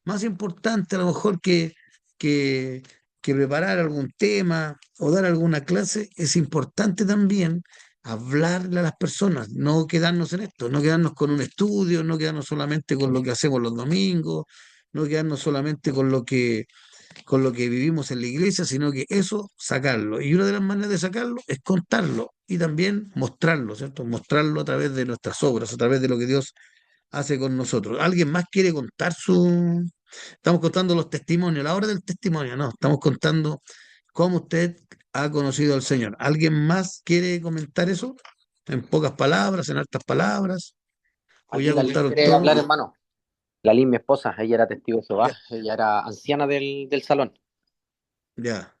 Speaker 1: Más importante a lo mejor que, que preparar algún tema o dar alguna clase, es importante también hablarle a las personas, no quedarnos en esto, no quedarnos con un estudio, no quedarnos solamente con lo que hacemos los domingos, no quedarnos solamente con lo que vivimos en la iglesia, sino que eso, sacarlo. Y una de las maneras de sacarlo es contarlo y también mostrarlo, ¿cierto? Mostrarlo a través de nuestras obras, a través de lo que Dios hace con nosotros. ¿Alguien más quiere contar su... Estamos contando los testimonios, la hora del testimonio, no, estamos contando cómo usted ha conocido al Señor. ¿Alguien más quiere comentar eso? En pocas palabras, en hartas palabras, o
Speaker 5: Aquí
Speaker 1: ya
Speaker 5: la Lin
Speaker 1: contaron
Speaker 5: quiere
Speaker 1: todo.
Speaker 5: hablar, hermano. La Lin, mi esposa, ella era testigo de Jehová,
Speaker 1: Ya,
Speaker 5: ella era anciana del salón.
Speaker 1: ya,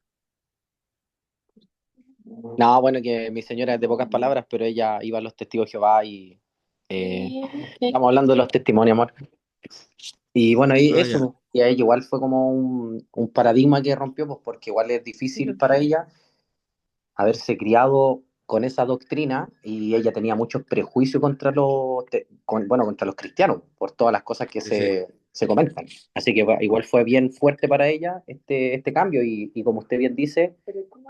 Speaker 5: No, bueno, que mi señora es de pocas palabras, pero ella iba a los testigos de Jehová y estamos hablando de los testimonios, amor. Y bueno, y
Speaker 1: ah, ya,
Speaker 5: eso, y a ella igual fue como un paradigma que rompió, pues porque igual es difícil para ella haberse criado con esa doctrina y ella tenía muchos prejuicios contra bueno, contra los cristianos por todas las cosas que
Speaker 1: sí, sí.
Speaker 5: se comentan. Así que igual fue bien fuerte para ella este cambio y como usted bien dice,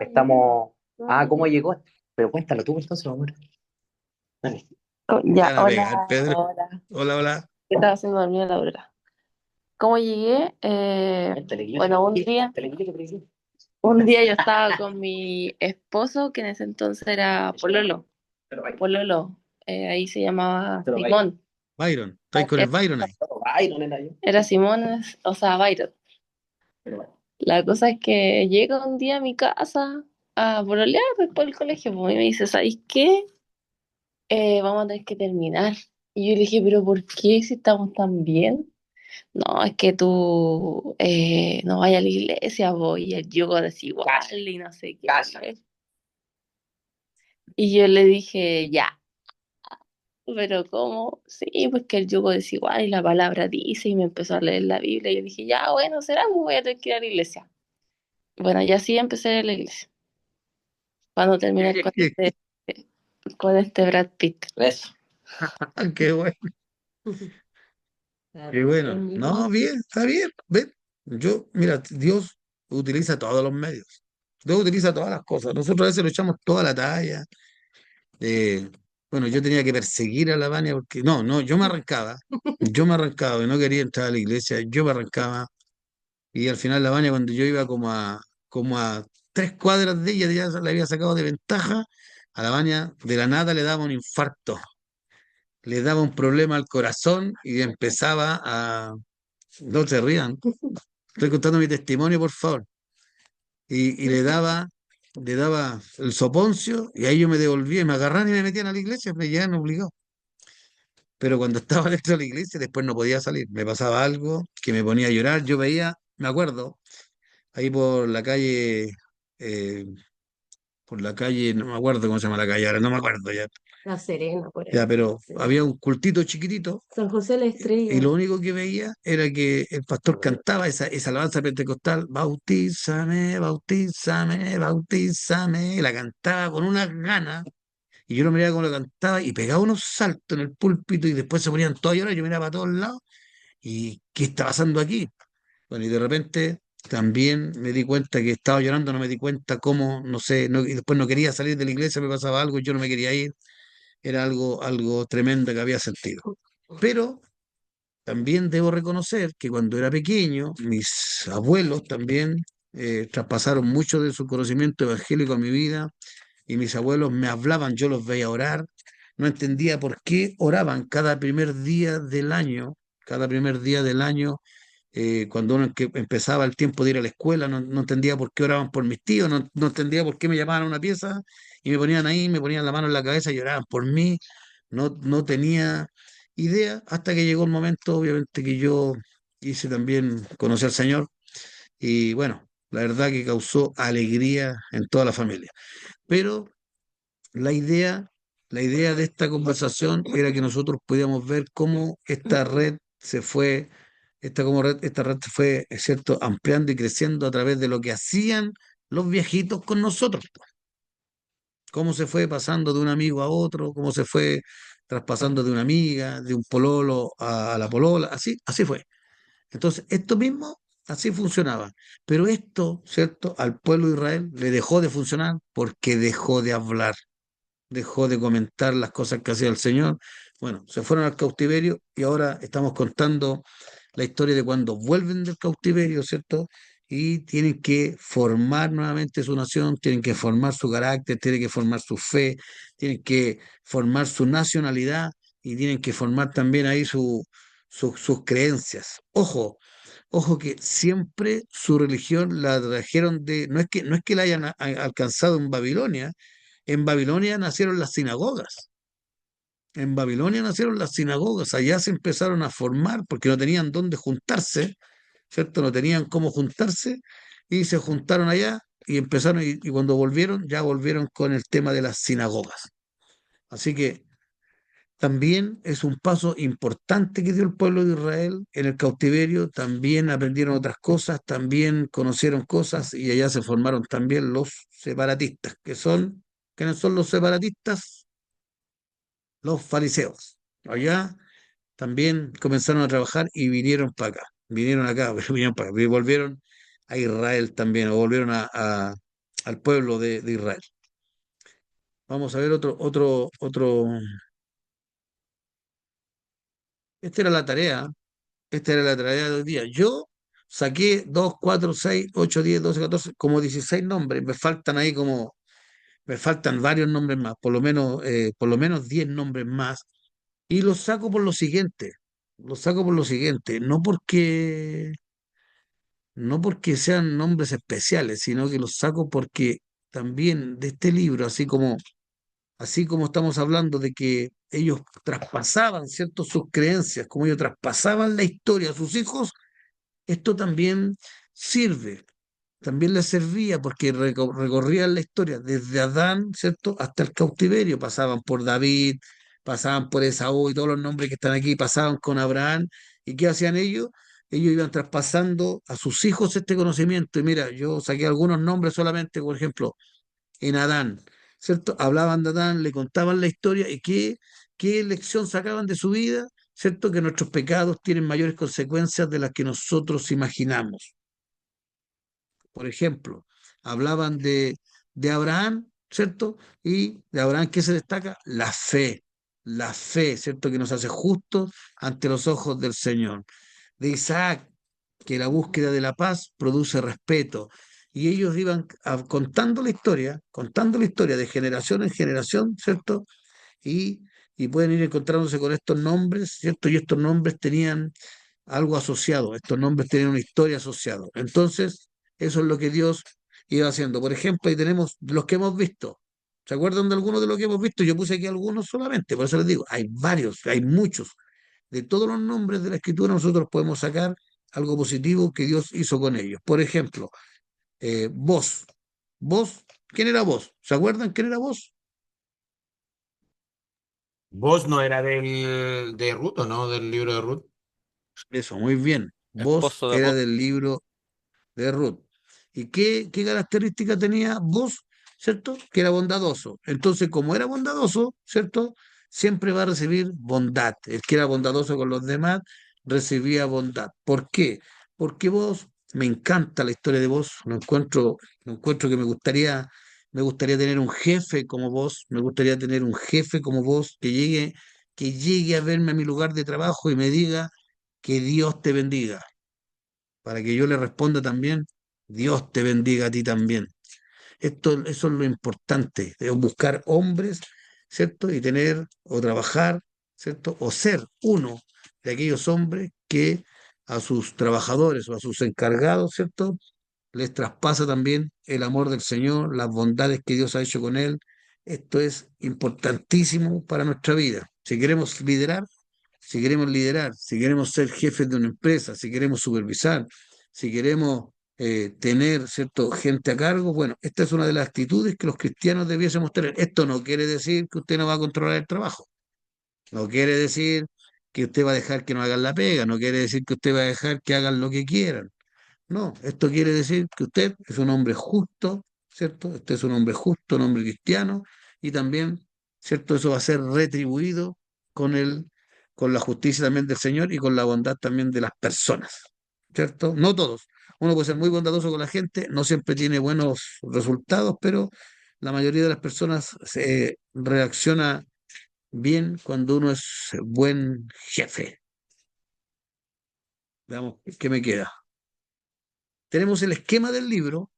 Speaker 5: estamos... Ah, ¿cómo llegó? Pero cuéntalo tú entonces, amor. Dale.
Speaker 1: Te
Speaker 8: Ya,
Speaker 1: van a
Speaker 8: hola,
Speaker 1: pegar, Pedro.
Speaker 8: hola.
Speaker 1: Hola, hola.
Speaker 8: ¿Qué estaba haciendo dormida la Aurora? ¿Cómo llegué?
Speaker 5: Cuéntale, iglesia.
Speaker 8: Bueno,
Speaker 5: Cuéntale, iglesia.
Speaker 8: un día yo estaba con mi esposo, que en ese entonces era Pololo. Pololo, ahí se llamaba
Speaker 5: Pero
Speaker 8: Simón.
Speaker 1: Byron, ¿estáis con el Byron ahí?
Speaker 5: Byron era yo.
Speaker 8: Era Simón, o sea, Byron.
Speaker 5: Pero bueno.
Speaker 8: La cosa es que llega un día a mi casa a pololear después del colegio, pues, y me dice, ¿sabes qué? Vamos a tener que terminar. Y yo le dije, ¿pero por qué si estamos tan bien? No, es que tú no vayas a la iglesia, voy, y el yugo desigual y no sé qué. Y yo le dije, ya, pero ¿cómo? Sí, pues que el yugo desigual y la palabra dice, y me empezó a leer la Biblia, y yo dije, ya, bueno, será, pues voy a tener que ir a la iglesia. Bueno, ya sí empecé a ir a la iglesia. Cuando terminé con este Brad Pitt.
Speaker 5: Eso.
Speaker 1: Qué bueno, qué bueno. No, bien, está bien. Ven, mira, Dios utiliza todos los medios. Dios utiliza todas las cosas. Nosotros a veces lo echamos toda la talla. eh, bueno, yo tenía que perseguir a la Vania porque, no, yo me arrancaba y no quería entrar a la iglesia, yo me arrancaba. Y al final la Vania, cuando yo iba como a 3 cuadras de ella, ya la había sacado de ventaja, a la Vania de la nada le daba un infarto, le daba un problema al corazón y empezaba a... No se rían, estoy contando mi testimonio, por favor. Y le daba el soponcio y ahí yo me devolvía y me agarraban y me metían a la iglesia, me llevaban obligado. Pero cuando estaba dentro de la iglesia, después no podía salir. Me pasaba algo que me ponía a llorar. Yo veía, me acuerdo, ahí eh, por la calle, no me acuerdo cómo se llama la calle ahora, no me acuerdo ya.
Speaker 8: La Serena, por ahí.
Speaker 1: Ya, pero había un cultito chiquitito
Speaker 8: San José la
Speaker 1: y
Speaker 8: Estrella.
Speaker 1: lo único que veía era que el pastor cantaba esa alabanza pentecostal, bautízame, bautízame, bautízame, y la cantaba con unas ganas, y yo lo miraba como lo cantaba y pegaba unos saltos en el púlpito y después se ponían todos a llorar, yo miraba para todos lados, y ¿qué está pasando aquí? Bueno, y de repente también me di cuenta que estaba llorando, no me di cuenta cómo, no sé, y después no quería salir de la iglesia, me pasaba algo, yo no me quería ir, era algo tremendo que había sentido. Pero también debo reconocer que cuando era pequeño, mis abuelos también traspasaron mucho de su conocimiento evangélico a mi vida y mis abuelos me hablaban, yo los veía orar, no entendía por qué oraban cada primer día del año, cuando empezaba el tiempo de ir a la escuela, no entendía por qué oraban por mis tíos, no entendía por qué me llamaban a una pieza y me ponían ahí, me ponían la mano en la cabeza, lloraban por mí, no tenía idea, hasta que llegó el momento, obviamente, que yo hice también conocer al Señor, y bueno, la verdad que causó alegría en toda la familia. Pero la idea, la idea de esta conversación era que nosotros pudiéramos ver cómo esta red se fue, esta red se fue, es cierto, ampliando y creciendo a través de lo que hacían los viejitos con nosotros. Cómo se fue pasando de un amigo a otro, cómo se fue traspasando de una amiga, de un pololo a la polola, así fue. Entonces, esto mismo, así funcionaba. Pero esto, ¿cierto? Al pueblo de Israel le dejó de funcionar porque dejó de hablar, dejó de comentar las cosas que hacía el Señor. Bueno, se fueron al cautiverio y ahora estamos contando la historia de cuando vuelven del cautiverio, ¿cierto? Y tienen que formar nuevamente su nación, tienen que formar su carácter, tienen que formar su fe, tienen que formar su nacionalidad y tienen que formar también ahí sus creencias. Ojo, ojo que siempre su religión la trajeron no es que la hayan alcanzado en Babilonia nacieron las sinagogas. En Babilonia nacieron las sinagogas. Allá se empezaron a formar porque no tenían dónde juntarse, ¿cierto? No tenían cómo juntarse y se juntaron allá y empezaron y cuando volvieron, ya volvieron con el tema de las sinagogas. Así que también es un paso importante que dio el pueblo de Israel en el cautiverio. También aprendieron otras cosas, también conocieron cosas y allá se formaron también los separatistas, ¿quiénes son los separatistas? Los fariseos. Allá también comenzaron a trabajar y vinieron para acá, vinieron acá, vinieron para acá, y volvieron a Israel también, o volvieron al pueblo de Israel. Vamos a ver otro. Esta era la tarea, esta era la tarea de hoy día. Yo saqué 2, 4, 6, 8, 10, 12, 14, como 16 nombres, me faltan varios nombres más, por lo menos 10 nombres más. Y los saco por lo siguiente, no porque sean nombres especiales, sino que los saco porque también de este libro, así como estamos hablando de que ellos traspasaban, ¿cierto? Sus creencias, como ellos traspasaban la historia a sus hijos, esto también sirve, también les servía porque recorrían la historia desde Adán, ¿cierto? Hasta el cautiverio, pasaban por David, pasaban por Esaú y todos los nombres que están aquí, pasaban con Abraham. ¿Y qué hacían ellos? Ellos iban traspasando a sus hijos este conocimiento. Y mira, yo saqué algunos nombres solamente, por ejemplo, en Adán, ¿cierto? Hablaban de Adán, le contaban la historia y qué lección sacaban de su vida, ¿cierto? Que nuestros pecados tienen mayores consecuencias de las que nosotros imaginamos. Por ejemplo, hablaban de Abraham, ¿cierto? Y de Abraham, ¿qué se destaca? La fe, ¿cierto? Que nos hace justos ante los ojos del Señor. De Isaac, que la búsqueda de la paz produce respeto. Y ellos iban contando la historia de generación en generación, ¿cierto? Y, y pueden ir encontrándose con estos nombres, ¿cierto? Y estos nombres tenían algo asociado, estos nombres tenían una historia asociada. Entonces, eso es lo que Dios iba haciendo. Por ejemplo, ahí tenemos los que hemos visto. ¿Se acuerdan de algunos de los que hemos visto? Yo puse aquí algunos solamente, por eso les digo, hay varios, hay muchos. De todos los nombres de la escritura nosotros podemos sacar algo positivo que Dios hizo con ellos. Por ejemplo, vos. Vos, ¿quién era vos? ¿Se acuerdan quién era vos?
Speaker 9: Vos no era de Ruth, ¿o no? Del libro de Ruth.
Speaker 1: Eso, muy bien. Vos
Speaker 10: Esposo de
Speaker 1: era
Speaker 10: Ruth.
Speaker 1: del libro de Ruth. ¿Y qué característica tenía vos? ¿Cierto? Que era bondadoso. Entonces, como era bondadoso, ¿cierto? Siempre va a recibir bondad. El que era bondadoso con los demás recibía bondad. ¿Por qué? Porque vos, me encanta la historia de vos, lo encuentro que me gustaría tener un jefe como vos, me gustaría tener un jefe como vos que llegue a verme a mi lugar de trabajo y me diga que Dios te bendiga para que yo le responda también, Dios te bendiga a ti también. Eso es lo importante, es buscar hombres, ¿cierto? Y tener o trabajar, ¿cierto? O ser uno de aquellos hombres que a sus trabajadores o a sus encargados, ¿cierto? Les traspasa también el amor del Señor, las bondades que Dios ha hecho con él Esto es importantísimo para nuestra vida. Si queremos liderar, si queremos ser jefes de una empresa, si queremos supervisar, si queremos tener, ¿cierto?, gente a cargo, bueno, esta es una de las actitudes que los cristianos debiésemos tener. Esto no quiere decir que usted no va a controlar el trabajo, no quiere decir que usted va a dejar que no hagan la pega, no quiere decir que usted va a dejar que hagan lo que quieran. No, esto quiere decir que usted es un hombre justo, ¿cierto? Usted es un hombre justo, un hombre cristiano, y también, ¿cierto? Eso va a ser retribuido con con la justicia también del Señor y con la bondad también de las personas, ¿cierto? No todos. Uno puede ser muy bondadoso con la gente, no siempre tiene buenos resultados, pero la mayoría de las personas se reacciona bien cuando uno es buen jefe. Veamos qué me queda. Tenemos el esquema del libro.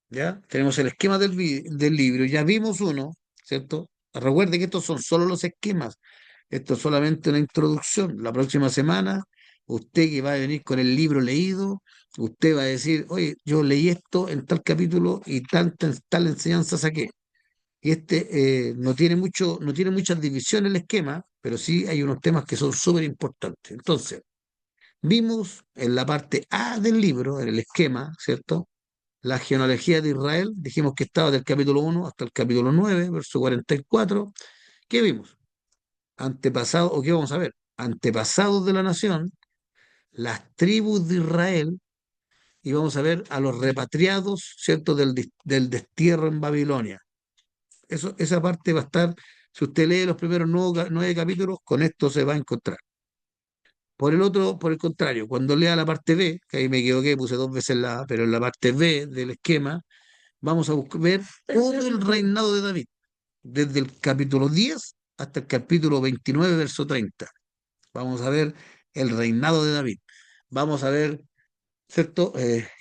Speaker 1: ¿Ya? Tenemos el esquema del libro, ya vimos uno, ¿cierto? Recuerde que estos son solo los esquemas, esto es solamente una introducción. La próxima semana, usted que va a venir con el libro leído, usted va a decir, oye, yo leí esto en tal capítulo y tal enseñanza saqué. Y no tiene muchas divisiones el esquema, pero sí hay unos temas que son súper importantes. Entonces, vimos en la parte A del libro, en el esquema, ¿cierto? La genealogía de Israel, dijimos que estaba del capítulo 1 hasta el capítulo 9 verso 44. ¿Qué vimos? Antepasados, o qué vamos a ver, antepasados de la nación, las tribus de Israel, y vamos a ver a los repatriados, ¿cierto?, del destierro en Babilonia. Esa parte va a estar, si usted lee los primeros 9 capítulos, con esto se va a encontrar. Por el contrario, cuando lea la parte B, que ahí me equivoqué, puse 2 veces la A, pero en la parte B del esquema, vamos a ver todo el reinado de David, desde el capítulo 10 hasta el capítulo 29, verso 30. Vamos a ver el reinado de David. Vamos a ver, ¿cierto?,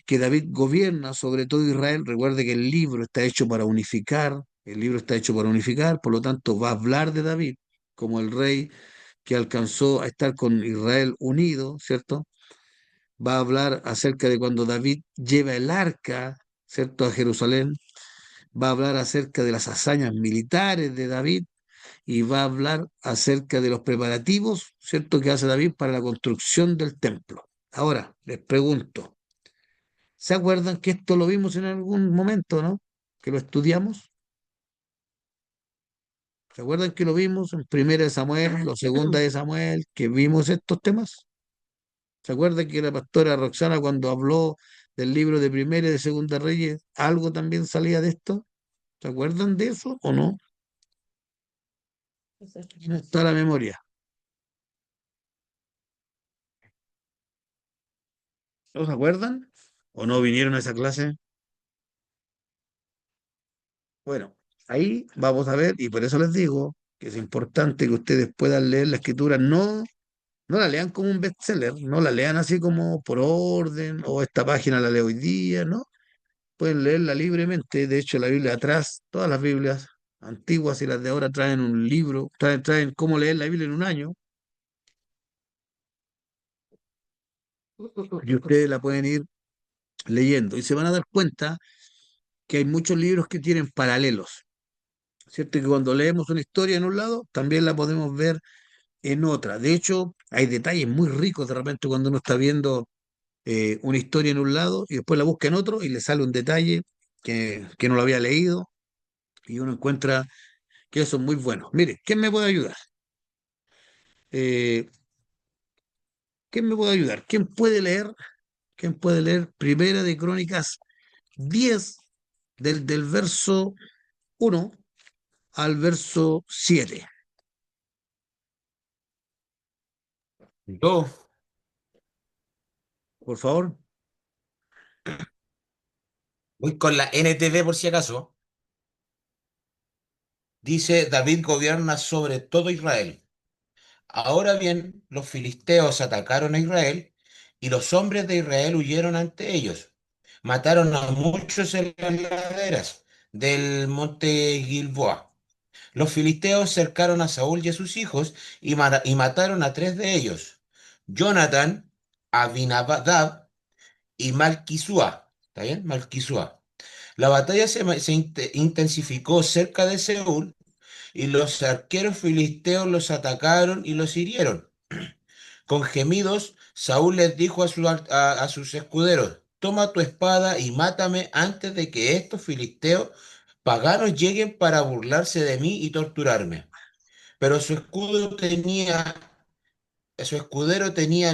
Speaker 1: que David gobierna sobre todo Israel. Recuerde que el libro está hecho para unificar, por lo tanto va a hablar de David como el rey que alcanzó a estar con Israel unido, ¿cierto? Va a hablar acerca de cuando David lleva el arca, ¿cierto?, a Jerusalén. Va a hablar acerca de las hazañas militares de David y va a hablar acerca de los preparativos, ¿cierto?, que hace David para la construcción del templo. Ahora, les pregunto, ¿se acuerdan que esto lo vimos en algún momento, no? Que lo estudiamos. ¿Se acuerdan que lo vimos en Primera de Samuel, o Segunda de Samuel, que vimos estos temas? ¿Se acuerdan que la pastora Roxana, cuando habló del libro de Primera y de Segunda Reyes, algo también salía de esto? ¿Se acuerdan de eso o no? No está la memoria. ¿No se acuerdan? ¿O no vinieron a esa clase? Bueno, ahí vamos a ver, y por eso les digo que es importante que ustedes puedan leer la escritura, no la lean como un bestseller, no la lean así como por orden, o esta página la leo hoy día, ¿no? Pueden leerla libremente. De hecho, la Biblia atrás, todas las Biblias antiguas y las de ahora traen un libro, traen cómo leer la Biblia en un año, y ustedes la pueden ir leyendo, y se van a dar cuenta que hay muchos libros que tienen paralelos, ¿cierto? Que cuando leemos una historia en un lado, también la podemos ver en otra. De hecho, hay detalles muy ricos de repente cuando uno está viendo una historia en un lado y después la busca en otro y le sale un detalle que no lo había leído, y uno encuentra que eso es muy bueno. Mire, ¿quién me puede ayudar? Eh, ¿Quién me puede ayudar? ¿Quién puede leer? ¿Quién puede leer Primera de Crónicas 10 del verso 1 al verso 7?
Speaker 9: Yo
Speaker 1: Por favor.
Speaker 9: voy con la NTV por si acaso. Dice, David gobierna sobre todo Israel. Ahora bien, los filisteos atacaron a Israel y los hombres de Israel huyeron ante ellos. Mataron a muchos en las laderas del monte Gilboa. Los filisteos cercaron a Saúl y a sus hijos y mataron a 3 de ellos: Jonatán, Abinadab y Malquisúa. ¿Está bien? Malquisúa. La batalla intensificó cerca de Seúl y los arqueros filisteos los atacaron y los hirieron. Con gemidos, Saúl les dijo a sus escuderos, toma tu espada y mátame antes de que estos filisteos paganos lleguen para burlarse de mí y torturarme. Pero su escudero tenía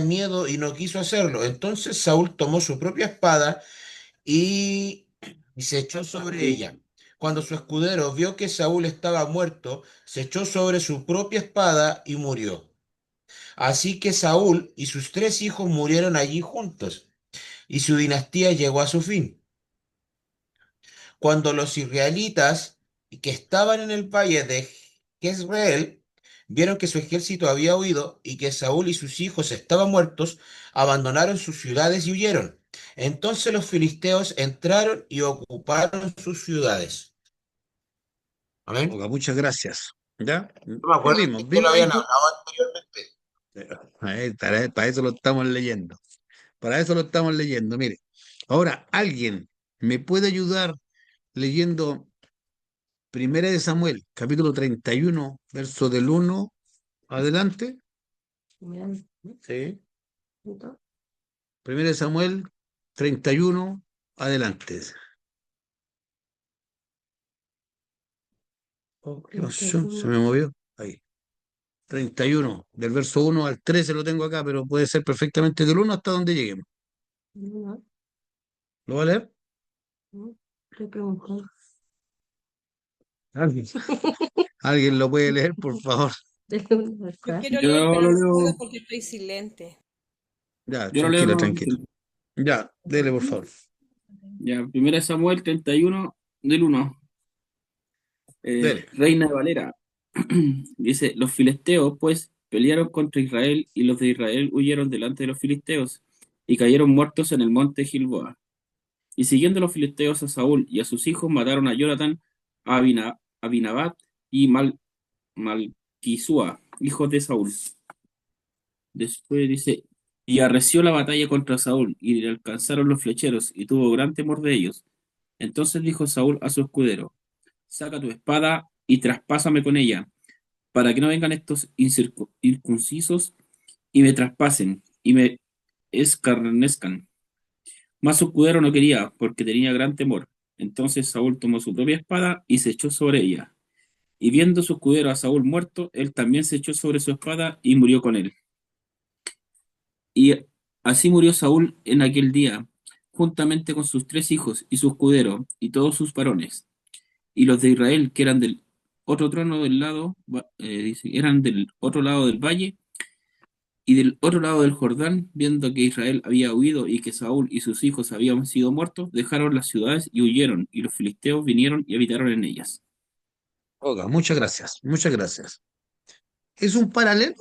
Speaker 9: miedo y no quiso hacerlo. Entonces Saúl tomó su propia espada y, y se echó sobre ella. Cuando su escudero vio que Saúl estaba muerto, se echó sobre su propia espada y murió. Así que Saúl y sus 3 hijos murieron allí juntos, y su dinastía llegó a su fin. Cuando los israelitas que estaban en el valle de Jezreel vieron que su ejército había huido y que Saúl y sus hijos estaban muertos, abandonaron sus ciudades y huyeron. Entonces los filisteos entraron y ocuparon sus ciudades. Amén.
Speaker 1: Oiga, muchas gracias. ¿Ya?
Speaker 9: No me acuerdo si ustedes lo
Speaker 1: Vimos ahí.
Speaker 9: habían hablado anteriormente.
Speaker 1: Para eso lo estamos leyendo. Para eso lo estamos leyendo. Mire, ahora alguien me puede ayudar leyendo Primera de Samuel, capítulo 31, verso del 1 adelante. Sí. Primera de Samuel 31 adelante. Oh, ¿qué pasó? Se me movió. Ahí. 31, del verso 1 al 13 lo tengo acá, pero puede ser perfectamente del 1 hasta donde lleguemos. ¿Lo va a leer? ¿Alguien? ¿Alguien lo puede leer, por favor?
Speaker 7: Yo quiero
Speaker 11: Yo
Speaker 7: leer, pero
Speaker 11: lo
Speaker 7: no puedo
Speaker 11: leo,
Speaker 7: porque estoy silente.
Speaker 1: Ya,
Speaker 11: yo lo leo,
Speaker 1: tranquila,
Speaker 11: hermano.
Speaker 1: tranquila. Ya, dele, por favor.
Speaker 11: Ya, 1 Samuel 31, del 1.
Speaker 1: Dele.
Speaker 11: Reina Valera. Dice, los filisteos, pues, pelearon contra Israel y los de Israel huyeron delante de los filisteos y cayeron muertos en el monte Gilboa. Y siguiendo los filisteos a Saúl y a sus hijos, mataron a Jonatán, a Abinadab y Malquisúa, hijos de Saúl. Después dice, y arreció la batalla contra Saúl, y le alcanzaron los flecheros, y tuvo gran temor de ellos. Entonces dijo Saúl a su escudero, saca tu espada y traspásame con ella, para que no vengan estos incircuncisos y me traspasen, y me escarnezcan. Mas su escudero no quería, porque tenía gran temor. Entonces Saúl tomó su propia espada y se echó sobre ella. Y viendo su escudero a Saúl muerto, él también se echó sobre su espada y murió con él. Y así murió Saúl en aquel día, juntamente con sus 3 hijos y su escudero y todos sus varones. Y los de Israel, que eran del otro trono del lado, dice, eran del otro lado del valle y del otro lado del Jordán, viendo que Israel había huido y que Saúl y sus hijos habían sido muertos, dejaron las ciudades y huyeron, y los filisteos vinieron y habitaron en ellas.
Speaker 1: Oiga, muchas gracias, muchas gracias. ¿Es un paralelo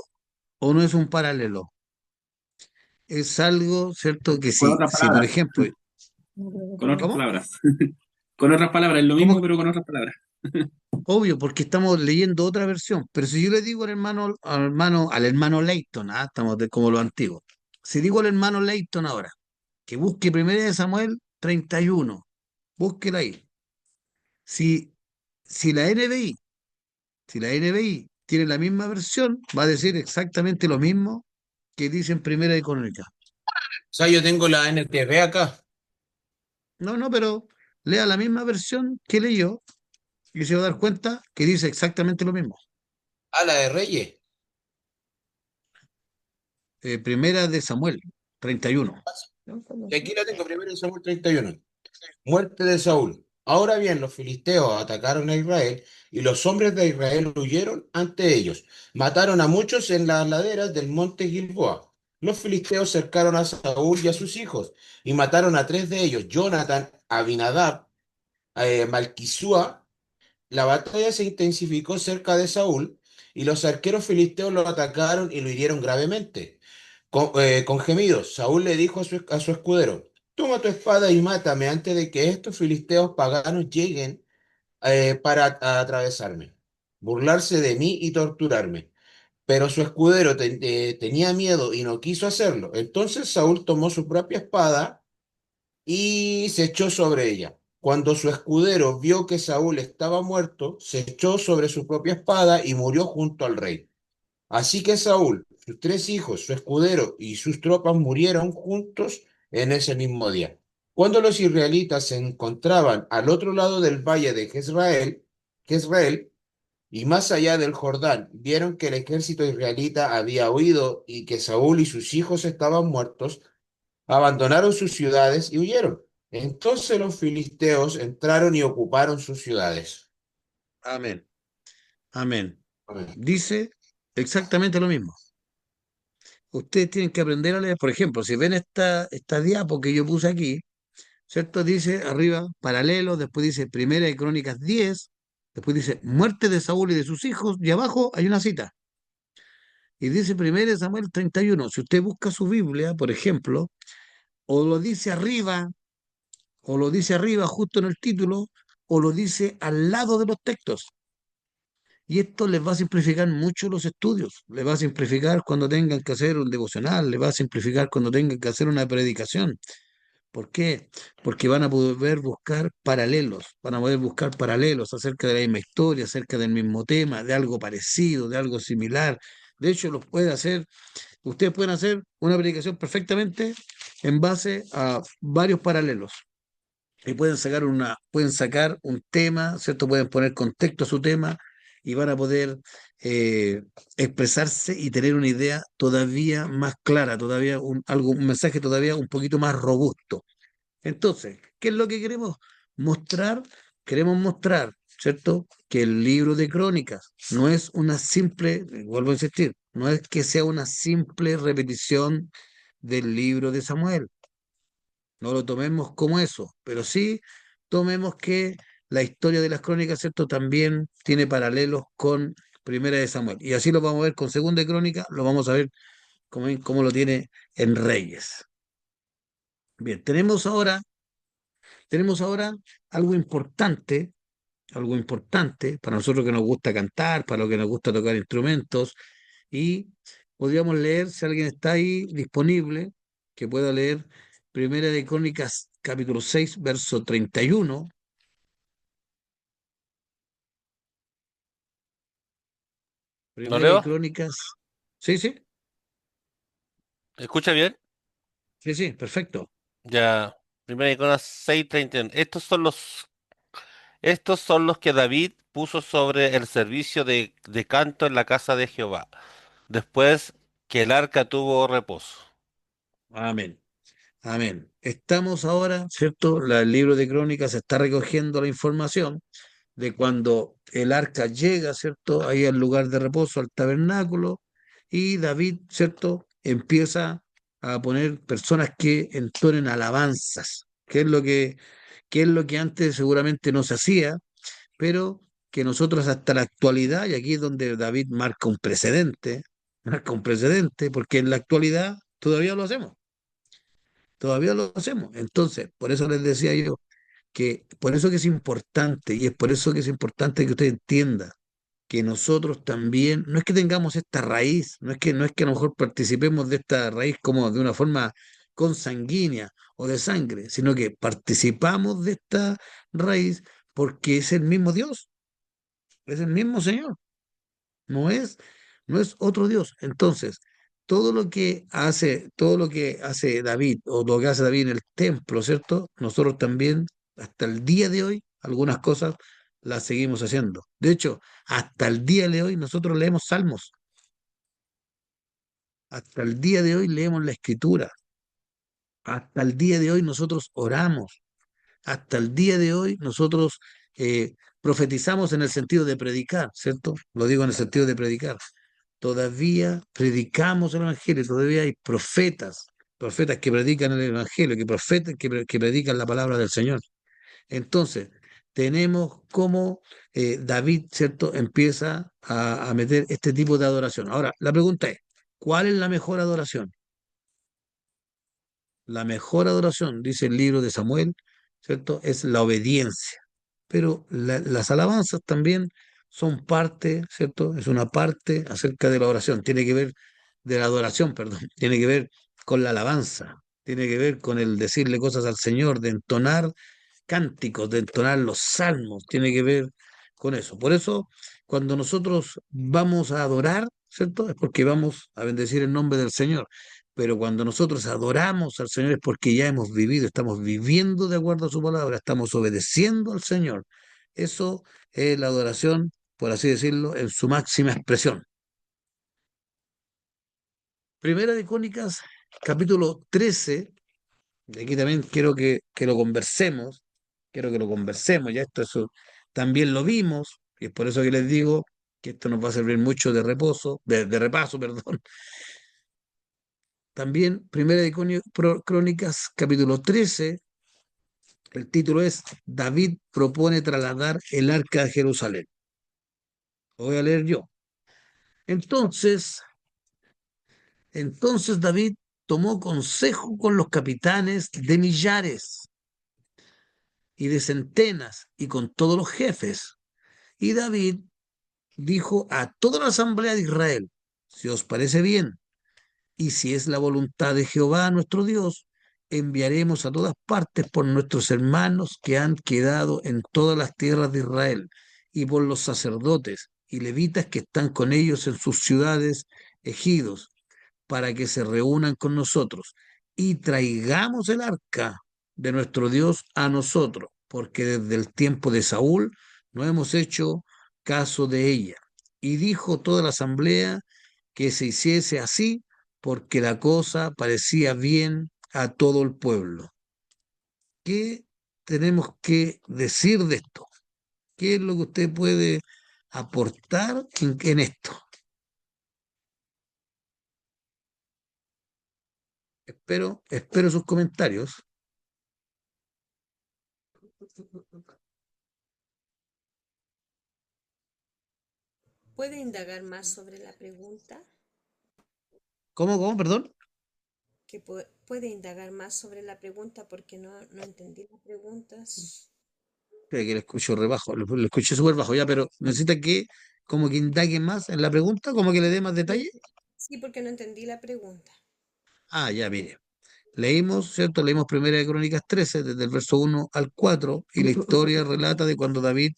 Speaker 1: o no es un paralelo? Es algo, ¿cierto? Que
Speaker 11: Con
Speaker 1: sí,
Speaker 11: otras
Speaker 1: si por
Speaker 11: palabras,
Speaker 1: ejemplo,
Speaker 11: con otras
Speaker 1: ¿cómo?
Speaker 11: palabras. Con otras palabras, es lo mismo,
Speaker 1: ¿Cómo?
Speaker 11: pero con otras palabras.
Speaker 1: Obvio, porque estamos leyendo otra versión. Pero si yo le digo al hermano Leighton, estamos como los antiguos. Si digo al hermano Leighton ahora, que busque Primera de Samuel 31, búsquela ahí. Si, si la NBI, si la NBI tiene la misma versión, va a decir exactamente lo mismo que dice en Primera de Crónica.
Speaker 9: O sea, yo tengo la NTV acá.
Speaker 1: No, no, pero lea la misma versión que leyó y se va a dar cuenta que dice exactamente lo mismo.
Speaker 9: La de Reyes.
Speaker 1: Primera de Samuel 31.
Speaker 9: Y aquí la tengo, 1 Samuel 31. Muerte de Saúl. Ahora bien, los filisteos atacaron a Israel y los hombres de Israel huyeron ante ellos. Mataron a muchos en las laderas del monte Gilboa. Los filisteos cercaron a Saúl y a sus hijos y mataron a 3 de ellos, Jonatán, Abinadab, Malquisúa. La batalla se intensificó cerca de Saúl y los arqueros filisteos lo atacaron y lo hirieron gravemente. Con gemidos, Saúl le dijo a su escudero, toma tu espada y mátame antes de que estos filisteos paganos lleguen para atravesarme, burlarse de mí y torturarme. Pero su escudero tenía miedo y no quiso hacerlo. Entonces Saúl tomó su propia espada y se echó sobre ella. Cuando su escudero vio que Saúl estaba muerto, se echó sobre su propia espada y murió junto al rey. Así que Saúl, sus 3 hijos, su escudero y sus tropas murieron juntos en ese mismo día. Cuando los israelitas se encontraban al otro lado del valle de Jezreel y más allá del Jordán, vieron que el ejército israelita había huido y que Saúl y sus hijos estaban muertos, abandonaron sus ciudades y huyeron. Entonces los filisteos entraron y ocuparon sus ciudades.
Speaker 1: Amén. Amén.
Speaker 9: Amén.
Speaker 1: Dice exactamente lo mismo. Ustedes tienen que aprender a leer, por ejemplo, si ven esta diapo que yo puse aquí, ¿cierto? Dice arriba, paralelo, después dice Primera de Crónicas 10, después dice muerte de Saúl y de sus hijos, y abajo hay una cita. Y dice Primera de Samuel 31. Si usted busca su Biblia, por ejemplo, o lo dice arriba, o lo dice arriba justo en el título, o lo dice al lado de los textos. Y esto les va a simplificar mucho los estudios, les va a simplificar cuando tengan que hacer un devocional, les va a simplificar cuando tengan que hacer una predicación. ¿Por qué? Porque van a poder buscar paralelos, van a poder buscar paralelos acerca de la misma historia, acerca del mismo tema, de algo parecido, de algo similar. De hecho, ustedes pueden hacer una predicación perfectamente en base a varios paralelos. Y pueden sacar un tema, ¿cierto? Pueden poner contexto a su tema y van a poder eh, expresarse y tener una idea todavía más clara, todavía un mensaje todavía un poquito más robusto. Entonces, ¿qué es lo que queremos mostrar? Queremos mostrar, ¿cierto? Que el libro de Crónicas no es una simple, vuelvo a insistir, no es que sea una simple repetición del libro de Samuel. No lo tomemos como eso, pero sí tomemos que la historia de las Crónicas, ¿cierto? También tiene paralelos con Primera de Samuel. Y así lo vamos a ver con Segunda de Crónica, lo vamos a ver cómo lo tiene en Reyes. Bien, tenemos ahora algo importante para nosotros que nos gusta cantar, para los que nos gusta tocar instrumentos, y podríamos leer, si alguien está ahí disponible, que pueda leer Primera de Crónicas, capítulo 6 verso 31.
Speaker 10: ¿Lo
Speaker 1: Primera de
Speaker 10: leo?
Speaker 1: Crónicas, sí, sí,
Speaker 10: ¿Escucha bien?
Speaker 1: sí, sí, perfecto.
Speaker 10: Ya, primera Iconas 6:31. Estos son los que David puso sobre el servicio de canto en la casa de Jehová, después que el arca tuvo reposo.
Speaker 1: Amén. Amén. Estamos ahora, ¿cierto? El libro de Crónicas está recogiendo la información de cuando el arca llega, ¿cierto? Ahí al lugar de reposo, al tabernáculo, y David, ¿cierto? Empieza a poner personas que entonen alabanzas, que es lo que antes seguramente no se hacía, pero que nosotros hasta la actualidad, y aquí es donde David marca un precedente, porque en la actualidad todavía lo hacemos. Entonces, por eso les decía yo, por eso que es importante, y es por eso que es importante que usted entienda que nosotros también, no es que tengamos esta raíz, no es que a lo mejor participemos de esta raíz como de una forma consanguínea o de sangre, sino que participamos de esta raíz porque es el mismo Dios, es el mismo Señor, no es, no es otro Dios. Entonces, todo lo que hace David, o lo que hace David en el templo, ¿cierto? Nosotros también, hasta el día de hoy, algunas cosas las seguimos haciendo. De hecho, hasta el día de hoy nosotros leemos salmos, hasta el día de hoy leemos la escritura, hasta el día de hoy nosotros oramos, hasta el día de hoy nosotros profetizamos en el sentido de predicar, ¿cierto? Lo digo en el sentido de predicar. Todavía predicamos el Evangelio, todavía hay profetas que predican el Evangelio, que predican la palabra del Señor. Entonces, tenemos como David, ¿cierto?, empieza a meter este tipo de adoración. Ahora, la pregunta es, ¿cuál es la mejor adoración? La mejor adoración, dice el libro de Samuel, ¿cierto?, es la obediencia. Pero las alabanzas también son parte, ¿cierto? Es una parte acerca de la oración, tiene que ver, de la adoración, perdón, tiene que ver con la alabanza, tiene que ver con el decirle cosas al Señor, de entonar cánticos, de entonar los salmos, tiene que ver con eso. Por eso, cuando nosotros vamos a adorar, ¿cierto? Es porque vamos a bendecir el nombre del Señor. Pero cuando nosotros adoramos al Señor es porque ya hemos vivido, estamos viviendo de acuerdo a su palabra, estamos obedeciendo al Señor. Eso es la adoración, por así decirlo, en su máxima expresión. Primera de Crónicas, capítulo 13, y aquí también quiero que lo conversemos, ya esto eso, también lo vimos, y es por eso que les digo que esto nos va a servir mucho de reposo, de repaso, perdón. También, Primera de Crónicas, capítulo 13, el título es David propone trasladar el arca de Jerusalén. Lo voy a leer yo. Entonces, entonces David tomó consejo con los capitanes de millares y de centenas y con todos los jefes. Y David dijo a toda la asamblea de Israel, si os parece bien, y si es la voluntad de Jehová nuestro Dios, enviaremos a todas partes por nuestros hermanos que han quedado en todas las tierras de Israel, y por los sacerdotes y levitas que están con ellos en sus ciudades, ejidos, para que se reúnan con nosotros, y traigamos el arca de nuestro Dios a nosotros, porque desde el tiempo de Saúl no hemos hecho caso de ella. Y dijo toda la asamblea que se hiciese así, porque la cosa parecía bien a todo el pueblo. ¿Qué tenemos que decir de esto? ¿Qué es lo que usted puede aportar en esto? Espero sus comentarios.
Speaker 7: ¿Puede indagar más sobre la pregunta?
Speaker 1: ¿Cómo, perdón?
Speaker 7: Que puede indagar más sobre la pregunta porque no entendí la pregunta.
Speaker 1: Espera que le escucho rebajo, lo escuché súper bajo ya, pero necesita que como que indague más en la pregunta, como que le dé más detalle.
Speaker 7: Sí, porque no entendí la pregunta.
Speaker 1: Ah, ya, mire. Leímos, ¿cierto? Leímos Primera de Crónicas 13, desde el verso 1 al 4, y la historia relata de cuando David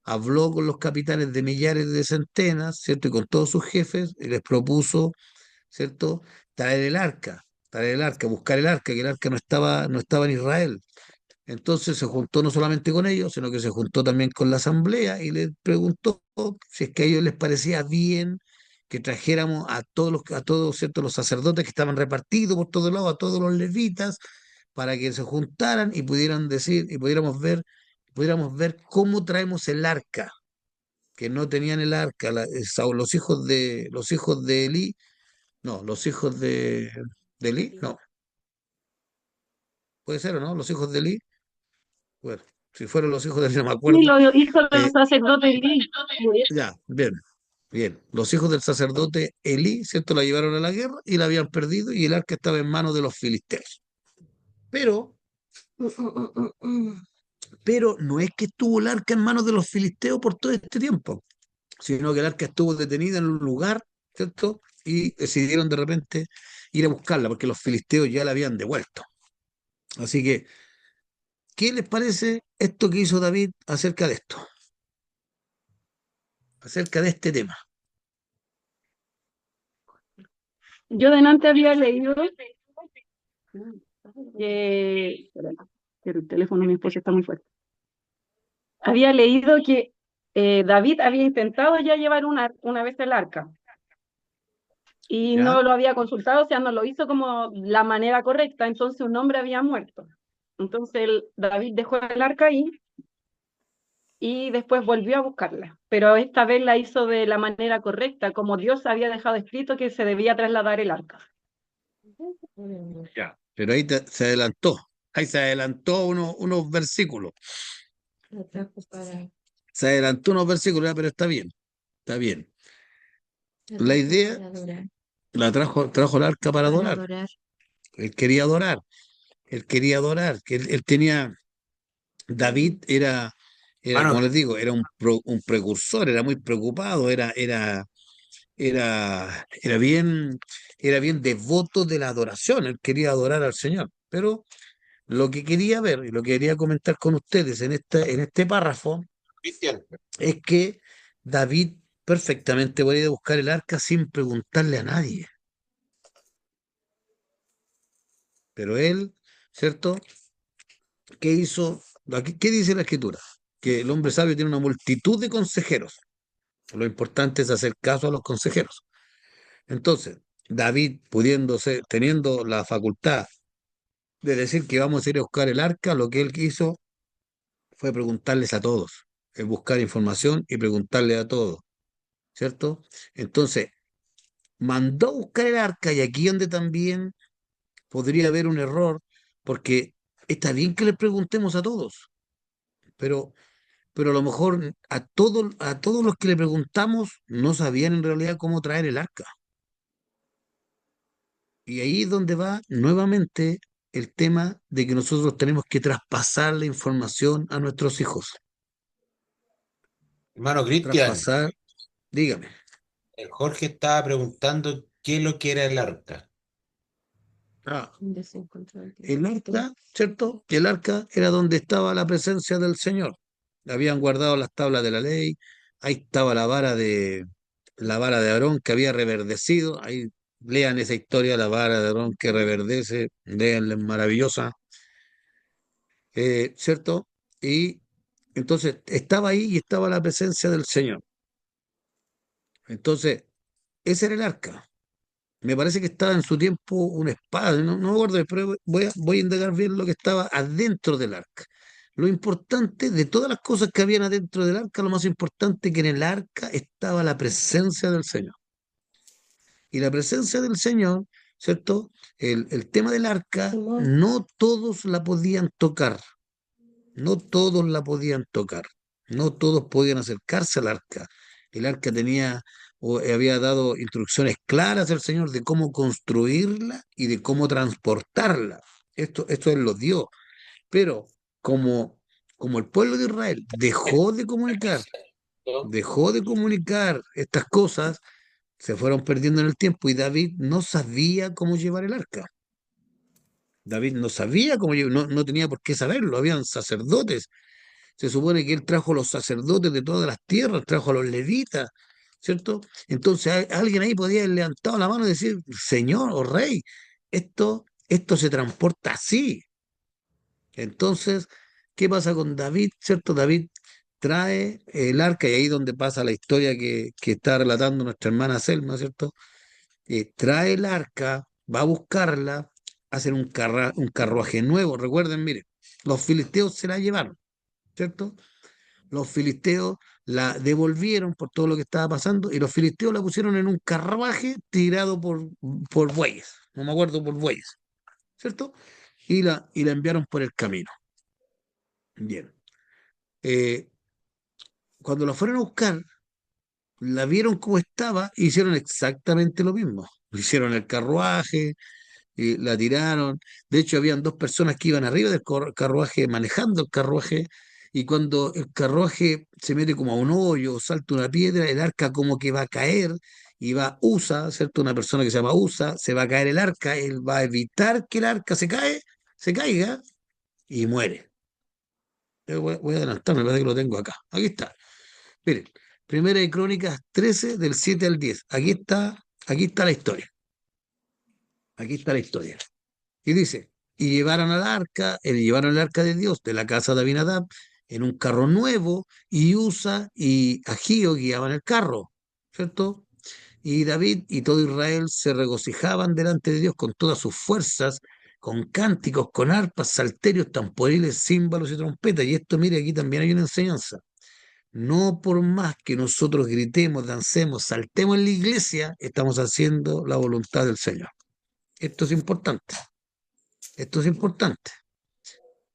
Speaker 1: habló con los capitanes de millares de centenas, ¿cierto? Y con todos sus jefes, y les propuso, ¿cierto? Traer el arca, buscar el arca, que el arca no estaba en Israel. Entonces se juntó no solamente con ellos, sino que se juntó también con la asamblea y les preguntó si es que a ellos les parecía bien que trajéramos a todos, ¿cierto? Los sacerdotes que estaban repartidos por todos lados, a todos los levitas, para que se juntaran y pudieran decir, y pudiéramos ver cómo traemos el arca, que no tenían el arca, los hijos de Elí, no, los hijos de Elí, no, puede ser o no, los hijos de Elí. Bueno, si fueron los hijos de él, no me
Speaker 3: Y
Speaker 1: acuerdo.
Speaker 3: los hijos de
Speaker 1: Eh,
Speaker 3: los sacerdotes.
Speaker 1: ya, bien, bien. Los hijos del sacerdote Elí, ¿cierto? La llevaron a la guerra y la habían perdido y el arca estaba en manos de los filisteos. Pero, pero no es que estuvo el arca en manos de los filisteos por todo este tiempo, sino que el arca estuvo detenida en un lugar, ¿cierto? Y decidieron de repente ir a buscarla porque los filisteos ya la habían devuelto. Así que, ¿qué les parece esto que hizo David acerca de esto? Acerca de este tema.
Speaker 3: Yo delante había leído que... espera, que el teléfono de mi esposa está muy fuerte. Había leído que David había intentado ya llevar una vez el arca y
Speaker 1: ¿Ya?
Speaker 3: no lo había consultado, o sea, no lo hizo como la manera correcta, entonces un hombre había muerto. Entonces David dejó el arca ahí y después volvió a buscarla, pero esta vez la hizo de la manera correcta, como Dios había dejado escrito que se debía trasladar el arca.
Speaker 1: Ya. Pero ahí se adelantó. Ahí se adelantó unos versículos. Se adelantó unos versículos, ya, pero está bien. Está bien. La idea trajo el arca para adorar. Él quería adorar. Él quería adorar. Que él tenía. David era, como
Speaker 9: Hermano,
Speaker 1: les digo, era un precursor, era muy preocupado, era bien devoto de la adoración. Él quería adorar al Señor. Pero lo que quería ver y lo que quería comentar con ustedes en este párrafo
Speaker 9: Cristian,
Speaker 1: es que David perfectamente podía ir a buscar el arca sin preguntarle a nadie. Pero él, ¿cierto? ¿Qué hizo? ¿Qué dice la escritura? Que el hombre sabio tiene una multitud de consejeros. Lo importante es hacer caso a los consejeros. Entonces, David, teniendo la facultad de decir que vamos a ir a buscar el arca, lo que él hizo fue preguntarles a todos, es buscar información y preguntarle a todos, ¿cierto? Entonces, mandó a buscar el arca y aquí donde también podría haber un error, porque está bien que le preguntemos a todos, pero, pero a lo mejor a todos los que le preguntamos no sabían en realidad cómo traer el arca. Y ahí es donde va nuevamente el tema de que nosotros tenemos que traspasar la información a nuestros hijos.
Speaker 9: hermano Cristian,
Speaker 1: Traspasar, dígame.
Speaker 9: el Jorge estaba preguntando qué es lo que era el arca.
Speaker 1: Ah,
Speaker 3: ¿Dónde se encontró el
Speaker 1: el
Speaker 3: Cristo?
Speaker 1: arca, ¿cierto? El arca era donde estaba la presencia del Señor. Habían guardado las tablas de la ley, ahí estaba la vara de Aarón que había reverdecido. Ahí lean esa historia, la vara de Aarón que reverdece, léanla, es maravillosa, ¿cierto? Y entonces estaba ahí y estaba la presencia del Señor. Entonces, ese era el arca. Me parece que estaba en su tiempo una espada, no me acuerdo, pero voy a indagar bien lo que estaba adentro del arca. Lo importante de todas las cosas que habían adentro del arca, lo más importante que en el arca estaba la presencia del Señor. Y la presencia del Señor, ¿cierto? El tema del arca, no todos la podían tocar, no todos la podían tocar, no todos podían acercarse al arca. El arca tenía o había dado instrucciones claras al Señor de cómo construirla y de cómo transportarla. Esto Él lo dio. Pero como el pueblo de Israel dejó de comunicar estas cosas, se fueron perdiendo en el tiempo y David no sabía cómo llevar el arca. David no sabía cómo llevar, no tenía por qué saberlo, habían sacerdotes. Se supone que él trajo a los sacerdotes de todas las tierras, trajo a los levitas, ¿cierto? Entonces alguien ahí podía haber levantado la mano y decir, Señor o Rey, esto se transporta así. Entonces, ¿qué pasa con David? ¿Cierto? David trae el arca y ahí donde pasa la historia que está relatando nuestra hermana Selma, ¿cierto? Trae el arca, va a buscarla, hacen un carruaje nuevo. Recuerden, miren, los filisteos se la llevaron, ¿cierto? Los filisteos la devolvieron por todo lo que estaba pasando y los filisteos la pusieron en un carruaje tirado por bueyes, no me acuerdo, por bueyes, ¿cierto? Y la enviaron por el camino. Bien. Eh, Cuando la fueron a buscar, la vieron como estaba e hicieron exactamente lo mismo. Hicieron el carruaje, y la tiraron. De hecho, habían dos personas que iban arriba del carruaje, manejando el carruaje, y cuando el carruaje se mete como a un hoyo o salta una piedra, el arca como que va a caer, y va Usa, ¿cierto? Una persona que se llama Usa, se va a caer el arca, él va a evitar que el arca se caiga, y muere. Voy a adelantarme, me parece que lo tengo acá. Aquí está. Miren, Primera de Crónicas 13, del 7 al 10. Aquí está la historia. Aquí está la historia. Y dice, y llevaron el arca de Dios de la casa de Abinadab en un carro nuevo, y Usa y Agío guiaban el carro, ¿cierto? Y David y todo Israel se regocijaban delante de Dios con todas sus fuerzas, con cánticos, con arpas, salterios, tamboriles, címbalos y trompetas. Y esto, mire, aquí también hay una enseñanza. No por más que nosotros gritemos, dancemos, saltemos en la iglesia, estamos haciendo la voluntad del Señor. Esto es importante. Esto es importante.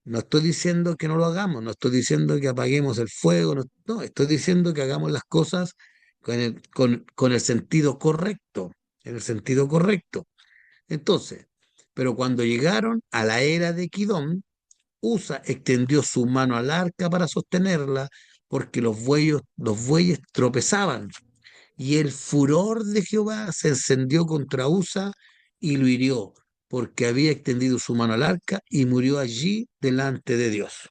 Speaker 1: No estoy diciendo que no lo hagamos, no estoy diciendo que apaguemos el fuego, no, estoy diciendo que hagamos las cosas con el sentido correcto, en el sentido correcto. Entonces, pero cuando llegaron a la era de Kidón, Usa extendió su mano al arca para sostenerla, porque los bueyes tropezaban, y el furor de Jehová se encendió contra Usa y lo hirió, porque había extendido su mano al arca y murió allí delante de Dios.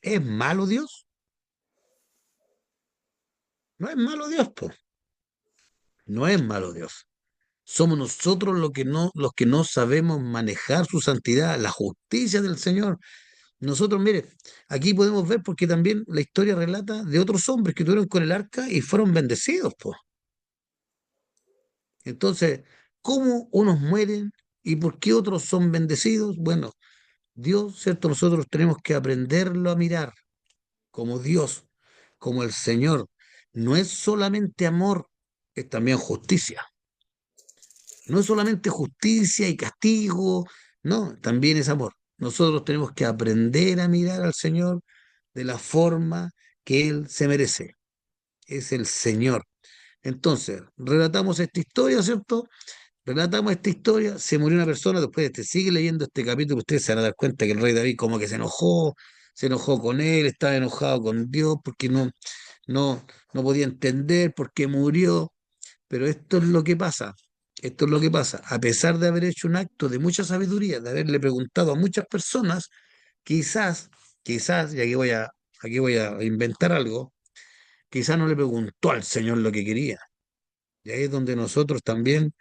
Speaker 1: ¿Es malo Dios? No es malo Dios, pues. No es malo Dios. Somos nosotros los que no sabemos manejar su santidad, la justicia del Señor. Nosotros, mire, aquí podemos ver porque también la historia relata de otros hombres que tuvieron con el arca y fueron bendecidos, pues. Entonces, ¿cómo unos mueren y por qué otros son bendecidos? Bueno, Dios, ¿cierto? Nosotros tenemos que aprenderlo a mirar como Dios, como el Señor. No es solamente amor, es también justicia. No es solamente justicia y castigo, no, también es amor. Nosotros tenemos que aprender a mirar al Señor de la forma que Él se merece. Es el Señor. Entonces, relatamos esta historia, ¿cierto? Relatamos esta historia, se murió una persona, después te sigue leyendo este capítulo, ustedes se van a dar cuenta que el rey David como que se enojó con él, estaba enojado con Dios porque no, no podía entender por qué murió, pero esto es lo que pasa, esto es lo que pasa, a pesar de haber hecho un acto de mucha sabiduría, de haberle preguntado a muchas personas, quizás, y aquí voy a inventar algo, quizás no le preguntó al Señor lo que quería, y ahí es donde nosotros también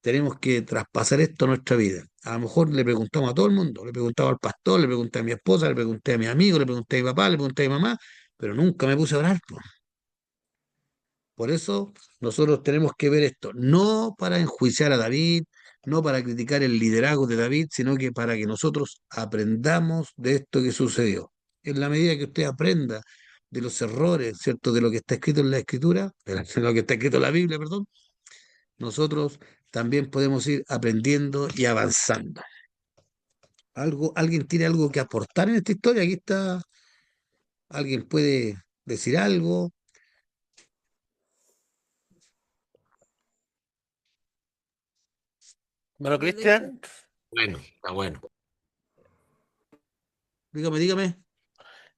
Speaker 1: tenemos que traspasar esto a nuestra vida. A lo mejor le preguntamos a todo el mundo, le preguntaba al pastor, le pregunté a mi esposa, le pregunté a mi amigo, le pregunté a mi papá, le pregunté a mi mamá, pero nunca me puse a orar, po. Por eso nosotros tenemos que ver esto, no para enjuiciar a David, no para criticar el liderazgo de David, sino que para que nosotros aprendamos de esto que sucedió. En la medida que usted aprenda de los errores, ¿cierto? De lo que está escrito en la Escritura, de lo que está escrito en la Biblia, perdón, nosotros también podemos ir aprendiendo y avanzando. ¿Alguien tiene algo que aportar en esta historia? Aquí está, ¿alguien puede decir algo?
Speaker 10: Bueno,
Speaker 7: Yo de hecho,
Speaker 10: Cristian,
Speaker 9: Bueno, está bueno.
Speaker 1: Dígame, dígame.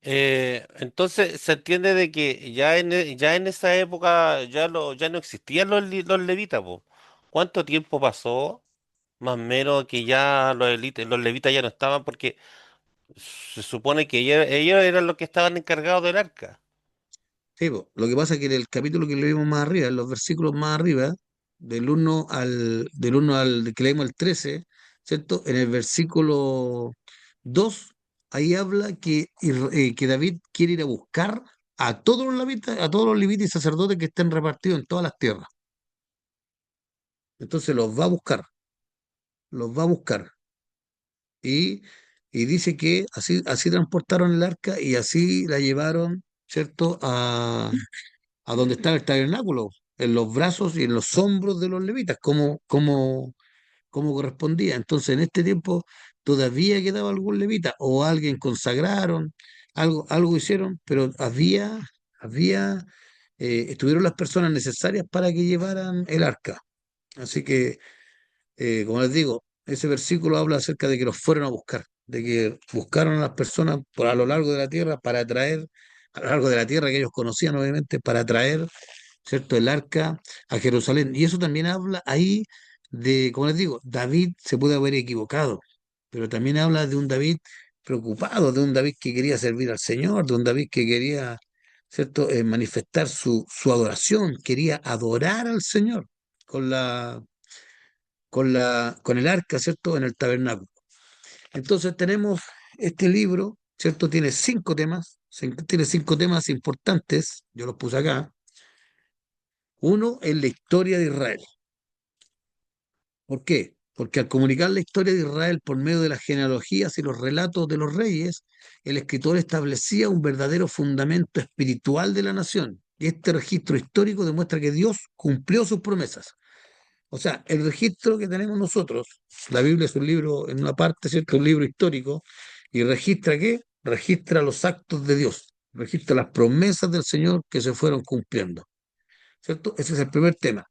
Speaker 10: entonces se entiende de que ya en esa época ya no existían los levitas, po. ¿Cuánto tiempo pasó? Más o menos que ya los levitas ya no estaban porque se supone que ellos eran los que estaban encargados del arca.
Speaker 1: Sí, po, lo que pasa es que en el capítulo que leímos más arriba, en los versículos más arriba, del 1 al que leímos el 13, ¿cierto? En el versículo 2 ahí habla que David quiere ir a buscar a todos los levitas y sacerdotes que estén repartidos en todas las tierras. Entonces los va a buscar. Y, y dice que así transportaron el arca y así la llevaron, ¿cierto? A donde estaba el tabernáculo, en los brazos y en los hombros de los levitas, como correspondía. Entonces, en este tiempo todavía quedaba algún levita o alguien consagraron, algo hicieron, pero estuvieron las personas necesarias para que llevaran el arca. Así que como les digo, ese versículo habla acerca de que los fueron a buscar, de que buscaron a las personas por a lo largo de la tierra para traer, a lo largo de la tierra que ellos conocían, obviamente, para traer, ¿cierto?, el arca a Jerusalén. Y eso también habla ahí de, como les digo, David se puede haber equivocado, pero también habla de un David preocupado, de un David que quería servir al Señor, de un David que quería, ¿cierto?, manifestar su adoración, quería adorar al Señor con con el arca, ¿cierto?, en el tabernáculo. Entonces tenemos este libro, ¿cierto? Tiene 5 temas importantes, yo los puse acá. Uno es la historia de Israel. ¿Por qué? Porque al comunicar la historia de Israel por medio de las genealogías y los relatos de los reyes, el escritor establecía un verdadero fundamento espiritual de la nación. Y este registro histórico demuestra que Dios cumplió sus promesas. O sea, el registro que tenemos nosotros, la Biblia es un libro, en una parte, ¿cierto? Un libro histórico, y registra ¿qué? Registra los actos de Dios, registra las promesas del Señor que se fueron cumpliendo, ¿cierto? Ese es el primer tema.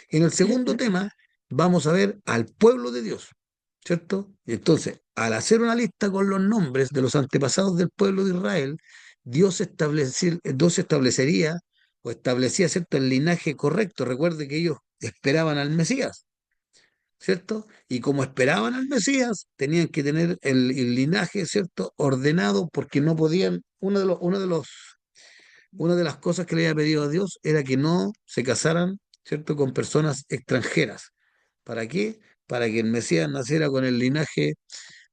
Speaker 1: En el segundo tema, vamos a ver al pueblo de Dios, ¿cierto? Y entonces, al hacer una lista con los nombres de los antepasados del pueblo de Israel, Dios establecería o establecía, ¿cierto?, el linaje correcto. Recuerde que ellos esperaban al Mesías. ¿cierto? Y como esperaban al Mesías, tenían que tener el linaje, ¿cierto? Ordenado, porque no podían, una de las cosas que le había pedido a Dios era que no se casaran, ¿cierto? Con personas extranjeras. ¿Para qué? Para que el Mesías naciera con el linaje,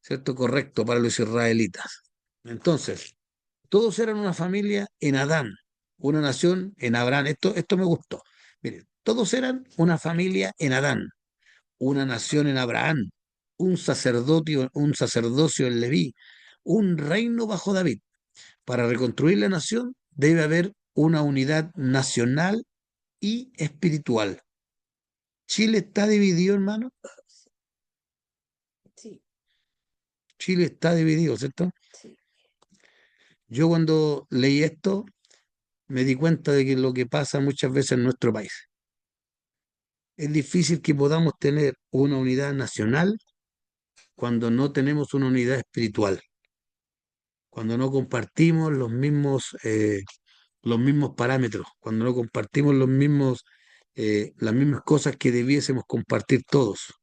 Speaker 1: ¿cierto? Correcto para los israelitas. Entonces, todos eran una familia en Adán, una nación en Abraham. Esto me gustó. Miren, todos eran una familia en Adán, una nación en Abraham, un sacerdocio en Leví, un reino bajo David. Para reconstruir la nación debe haber una unidad nacional y espiritual. Chile está dividido, hermano.
Speaker 12: Sí,
Speaker 1: Chile está dividido, ¿cierto?
Speaker 12: sí.
Speaker 1: Yo cuando leí esto me di cuenta de que lo que pasa muchas veces en nuestro país. Es difícil que podamos tener una unidad nacional cuando no tenemos una unidad espiritual, cuando no compartimos los mismos parámetros, cuando no compartimos las mismas cosas que debiésemos compartir todos.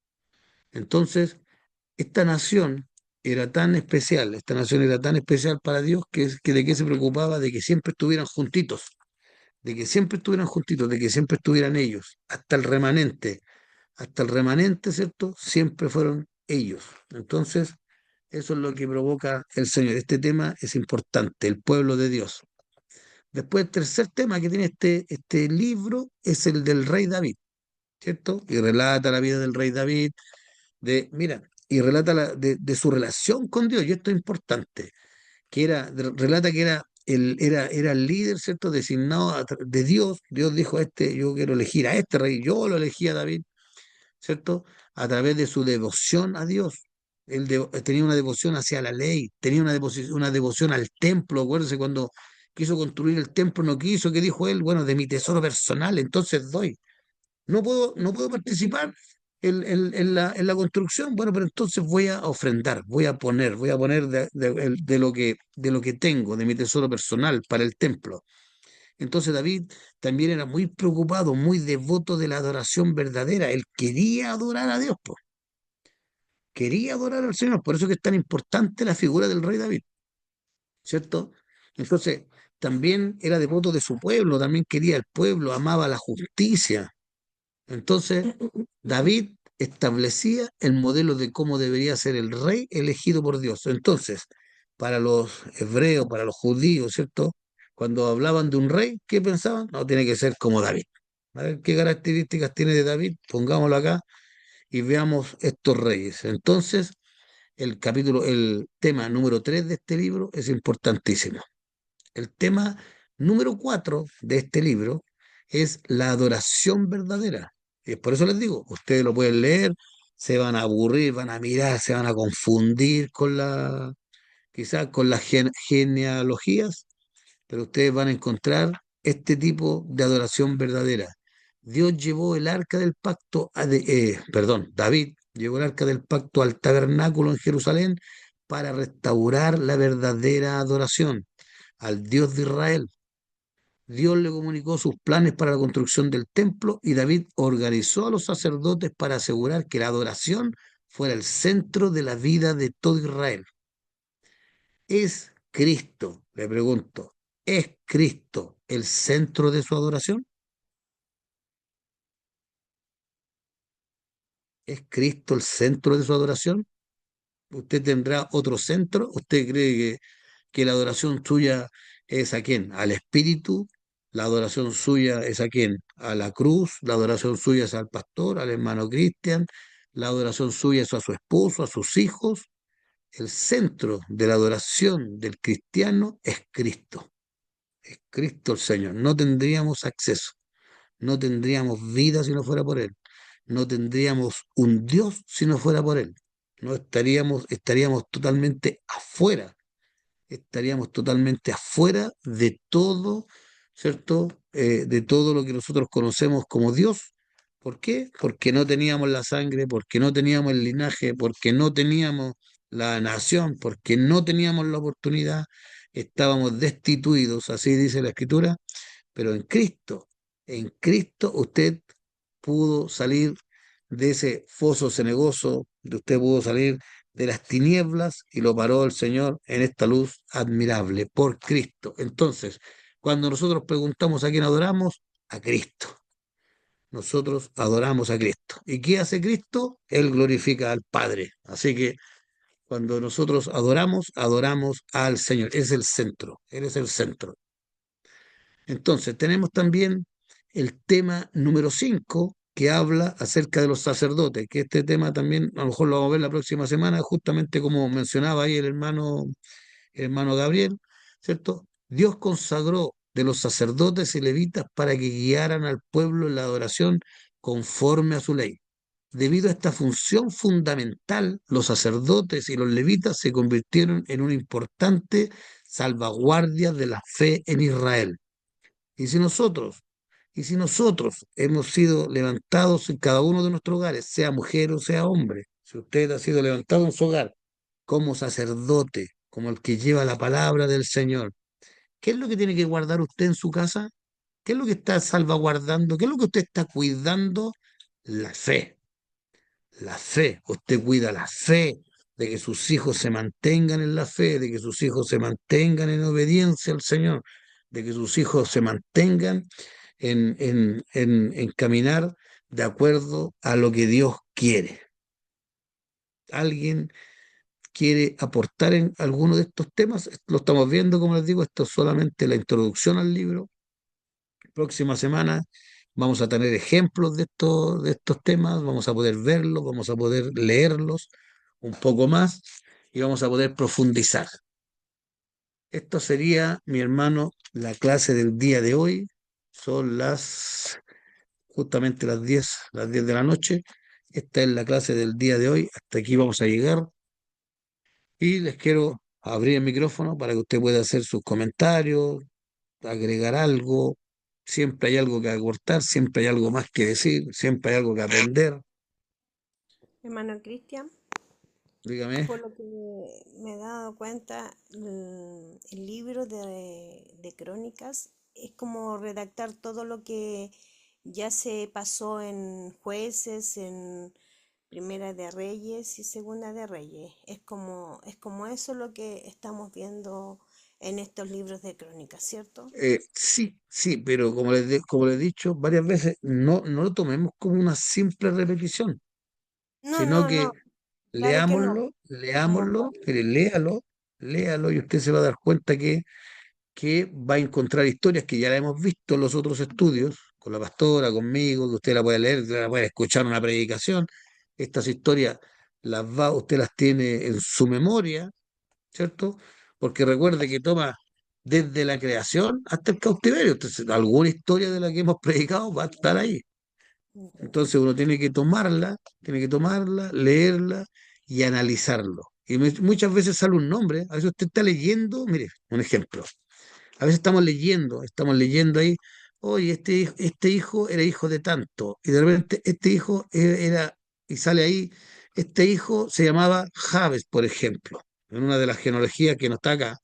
Speaker 1: Entonces, esta nación esta nación era tan especial para Dios que de qué se preocupaba, de que siempre estuvieran juntitos, de que siempre estuvieran juntitos, de que siempre estuvieran ellos, hasta el remanente, ¿cierto? Siempre fueron ellos. Entonces, eso es lo que provoca el Señor. Este tema es importante, el pueblo de Dios. Después, el tercer tema que tiene este libro es el del rey David, ¿cierto? Y relata la vida del rey David, mira, y relata de su relación con Dios, y esto es importante, relata que era el líder, ¿cierto? Designado de Dios. Dios dijo, yo quiero elegir a este rey, yo lo elegí a David, ¿cierto? A través de su devoción a Dios. Tenía una devoción hacia la ley, tenía una devoción al templo. Acuérdense cuando quiso construir el templo, no quiso, ¿qué dijo él? Bueno, de mi tesoro personal, entonces doy. No puedo participar en la construcción, bueno, pero entonces voy a ofrendar, voy a poner de lo que tengo, de mi tesoro personal para el templo. Entonces David también era muy preocupado, muy devoto de la adoración verdadera. Él quería adorar a Dios, po. Quería adorar al Señor. Por eso que es tan importante la figura del rey David, ¿cierto? Entonces, también era devoto de su pueblo, también quería el pueblo, amaba la justicia. Entonces, David establecía el modelo de cómo debería ser el rey elegido por Dios. Entonces, para los hebreos, para los judíos, ¿cierto? Cuando hablaban de un rey, ¿qué pensaban? No, tiene que ser como David. A ver qué características tiene de David, pongámoslo acá y veamos estos reyes. Entonces, el tema número 3 de este libro es importantísimo. El tema número 4 de este libro es la adoración verdadera. Y por eso les digo, ustedes lo pueden leer, se van a aburrir, van a mirar, se van a confundir quizás con las genealogías, pero ustedes van a encontrar este tipo de adoración verdadera. Dios llevó el arca del pacto, David llevó el arca del pacto al tabernáculo en Jerusalén para restaurar la verdadera adoración al Dios de Israel. Dios le comunicó sus planes para la construcción del templo y David organizó a los sacerdotes para asegurar que la adoración fuera el centro de la vida de todo Israel. ¿Es Cristo, le pregunto, es Cristo el centro de su adoración? ¿Es Cristo el centro de su adoración? ¿Usted tendrá otro centro? ¿Usted cree que la adoración suya es a quién? ¿Al Espíritu? ¿La adoración suya es a quién? ¿A la cruz? ¿La adoración suya es al pastor, al hermano Cristian? ¿La adoración suya es a su esposo, a sus hijos? El centro de la adoración del cristiano es Cristo. Es Cristo el Señor. No tendríamos acceso, no tendríamos vida si no fuera por Él. No tendríamos un Dios si no fuera por Él. No estaríamos totalmente afuera de todo, ¿cierto? De todo lo que nosotros conocemos como Dios. ¿Por qué? Porque no teníamos la sangre, porque no teníamos el linaje, porque no teníamos la nación, porque no teníamos la oportunidad, estábamos destituidos, así dice la Escritura, pero en Cristo usted pudo salir de ese foso cenagoso, de usted pudo salir de las tinieblas y lo paró el Señor en esta luz admirable por Cristo. Entonces, cuando nosotros preguntamos a quién adoramos, a Cristo. Nosotros adoramos a Cristo. ¿Y qué hace Cristo? Él glorifica al Padre. Así que cuando nosotros adoramos, adoramos al Señor. Es el centro. Él es el centro. Entonces, tenemos también el tema número 5 que habla acerca de los sacerdotes, que este tema también a lo mejor lo vamos a ver la próxima semana, justamente como mencionaba ahí el hermano Gabriel, ¿cierto? Dios consagró de los sacerdotes y levitas para que guiaran al pueblo en la adoración conforme a su ley. Debido a esta función fundamental, los sacerdotes y los levitas se convirtieron en una importante salvaguardia de la fe en Israel. Y si nosotros, y si nosotros hemos sido levantados en cada uno de nuestros hogares, sea mujer o sea hombre, si usted ha sido levantado en su hogar como sacerdote, como el que lleva la palabra del Señor, ¿qué es lo que tiene que guardar usted en su casa? ¿Qué es lo que está salvaguardando? ¿Qué es lo que usted está cuidando? La fe. La fe. Usted cuida la fe de que sus hijos se mantengan en la fe, de que sus hijos se mantengan en obediencia al Señor, de que sus hijos se mantengan en caminar de acuerdo a lo que Dios quiere. ¿Alguien quiere aportar en alguno de estos temas? Lo estamos viendo, como les digo, esto es solamente la introducción al libro. Próxima semana vamos a tener ejemplos de estos temas, vamos a poder verlos, vamos a poder leerlos un poco más y vamos a poder profundizar. Esto sería, mi hermano, la clase del día de hoy. Son justamente las 10 de la noche. Esta es la clase del día de hoy. Hasta aquí vamos a llegar. Y les quiero abrir el micrófono para que usted pueda hacer sus comentarios, agregar algo. Siempre hay algo que acortar, siempre hay algo más que decir, siempre hay algo que aprender.
Speaker 7: Hermano Cristian,
Speaker 1: Dígame.
Speaker 7: por lo que me he dado cuenta, el libro de Crónicas es como redactar todo lo que ya se pasó en Jueces, en Primera de Reyes y Segunda de Reyes. Es como eso lo que estamos viendo en estos libros de Crónicas, ¿cierto?
Speaker 1: Sí, sí, pero como les he dicho varias veces, no lo tomemos como una simple repetición,
Speaker 7: No,
Speaker 1: sino
Speaker 7: no,
Speaker 1: que
Speaker 7: no, claro que no.
Speaker 1: leámoslo, mire, léalo y usted se va a dar cuenta que va a encontrar historias que ya la hemos visto en los otros estudios, con la pastora, conmigo, que usted la puede leer, la puede escuchar en una predicación. Estas historias usted las tiene en su memoria, ¿cierto? Porque recuerde que toma desde la creación hasta el cautiverio. Entonces, alguna historia de la que hemos predicado va a estar ahí. Entonces uno tiene que tomarla, leerla y analizarlo. Y muchas veces sale un nombre, a veces usted está leyendo, mire, un ejemplo. A veces estamos leyendo ahí, oye, este hijo era hijo de tanto, y de repente este hijo era, y sale ahí, este hijo se llamaba Jabes, por ejemplo, en una de las genealogías que no está acá,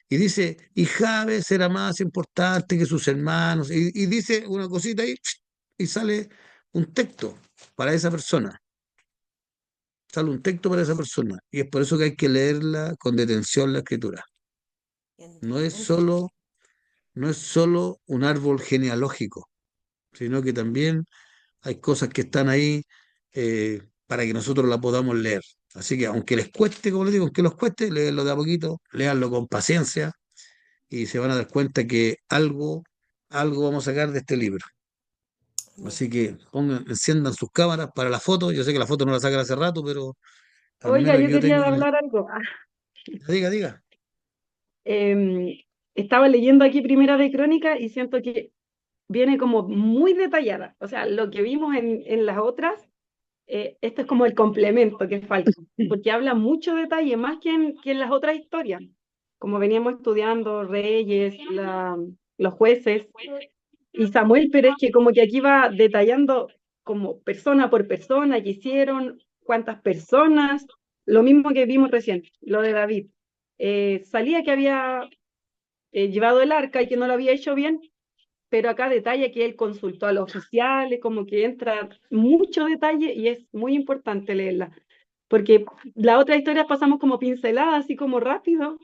Speaker 1: y dice, y Jabes era más importante que sus hermanos, y dice una cosita ahí, y sale un texto para esa persona, sale un texto para esa persona, y es por eso que hay que leerla con detención la escritura. No es solo no es solo un árbol genealógico, sino que también hay cosas que están ahí para que nosotros la podamos leer. Así que aunque les cueste, como les digo, aunque los cueste, léanlo de a poquito, léanlo con paciencia y se van a dar cuenta que algo vamos a sacar de este libro. Así que enciendan sus cámaras para la foto. Yo sé que la foto no la sacan hace rato, pero al
Speaker 3: Oiga,
Speaker 1: menos
Speaker 3: yo
Speaker 1: yo
Speaker 3: quería
Speaker 1: tengo...
Speaker 3: hablar algo.
Speaker 1: Diga.
Speaker 3: Em, Estaba leyendo aquí Primera de Crónica y siento que viene como muy detallada. O sea, lo que vimos en las otras, esto es como el complemento que falta, porque habla mucho detalle, más que en las otras historias. Como veníamos estudiando, Reyes, los jueces y Samuel, pero es que como que aquí va detallando como persona por persona, qué hicieron, cuántas personas, lo mismo que vimos recién, lo de David. Salía que había llevado el arca y que no lo había hecho bien, pero acá detalla que él consultó a los oficiales, como que entra mucho detalle y es muy importante leerla, porque las otras historias pasamos como pinceladas, así como rápido,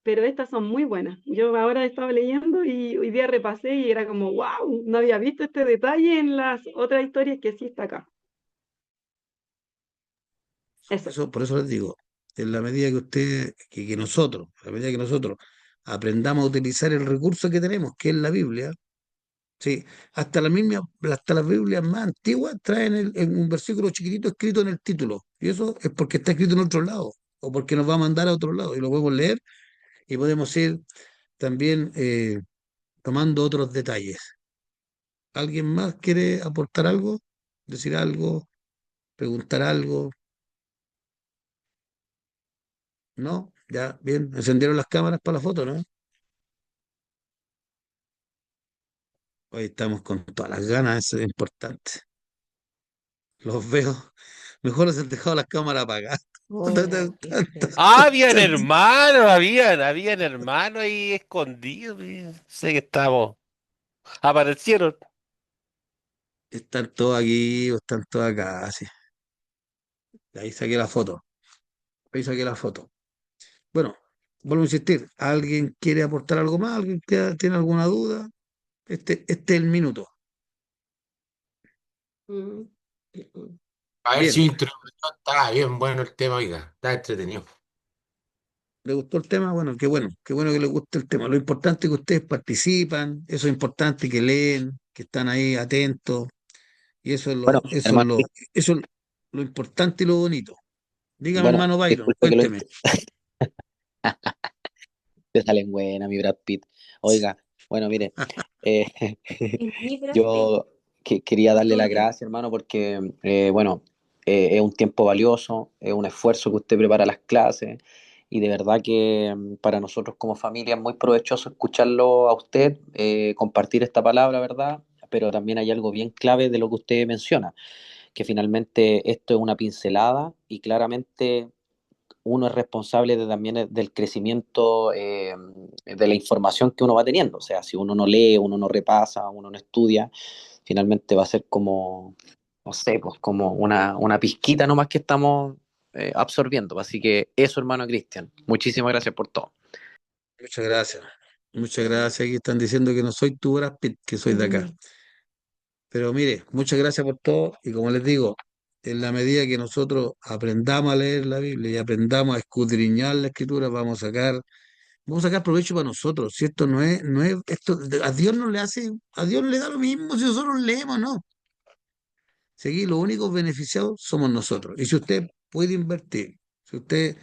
Speaker 3: pero estas son muy buenas. Yo ahora estaba leyendo y hoy día repasé y era como, wow, no había visto este detalle en las otras historias que sí está acá. Eso.
Speaker 1: Por eso les digo, en la medida que que nosotros, a la medida que nosotros aprendamos a utilizar el recurso que tenemos, que es la Biblia, sí, hasta las Biblias más antiguas traen en un versículo chiquitito escrito en el título, y eso es porque está escrito en otro lado, o porque nos va a mandar a otro lado, y lo podemos leer y podemos ir también tomando otros detalles. ¿Alguien más quiere aportar algo? ¿Decir algo? ¿Preguntar algo? ¿No? Ya, bien, encendieron las cámaras para la foto, ¿no? Hoy estamos con todas las ganas, eso es importante. Los veo. Mejor les han dejado las cámaras apagadas.
Speaker 10: Ah, habían hermanos ahí escondidos. Sé que estamos. Aparecieron.
Speaker 1: Están todos aquí o están todos acá, sí. Ahí saqué la foto. Ahí saqué la foto. Bueno, vuelvo a insistir. ¿Alguien quiere aportar algo más? ¿Alguien tiene alguna duda? Este es el minuto.
Speaker 3: Mm, mm.
Speaker 9: A ver si
Speaker 1: Bien.
Speaker 9: introducción está bien bueno el tema, oiga, está entretenido.
Speaker 1: ¿Le gustó el tema? Bueno, qué bueno que le guste el tema. Lo importante es que ustedes participan, eso es importante, que leen, que están ahí atentos, y
Speaker 5: Bueno, hermano,
Speaker 1: eso es lo importante y lo bonito. Dígame,
Speaker 5: bueno,
Speaker 1: hermano Byron,
Speaker 5: disculpe que
Speaker 1: cuénteme.
Speaker 5: te salen buena, mi Brad Pitt. Oiga, bueno, mire, eh,
Speaker 4: Mi Brad Pitt.
Speaker 5: yo quería darle las
Speaker 4: Todo bien.
Speaker 5: gracias, hermano, porque, bueno, es un tiempo valioso, es un esfuerzo que usted prepara las clases, y de verdad que para nosotros como familia es muy provechoso escucharlo a usted, compartir esta palabra, ¿verdad? Pero también hay algo bien clave de lo que usted menciona, que finalmente esto es una pincelada y claramente uno es responsable también del crecimiento, de la información que uno va teniendo. O sea, si uno no lee, uno no repasa, uno no estudia, finalmente va a ser como, no sé, pues como una pizquita nomás que estamos absorbiendo. Así que eso, hermano Cristian, muchísimas gracias por todo.
Speaker 1: Muchas gracias. Muchas gracias. Aquí están diciendo que no soy tu Brad Pitt, que soy de acá. Pero mire, muchas gracias por todo. Y como les digo, en la medida que nosotros aprendamos a leer la Biblia y aprendamos a escudriñar la Escritura, vamos a sacar provecho para nosotros. Si esto no es, a Dios no le hace, a Dios le da lo mismo si nosotros leemos, ¿no? Si aquí los únicos beneficiados somos nosotros. Y si usted puede invertir, si usted,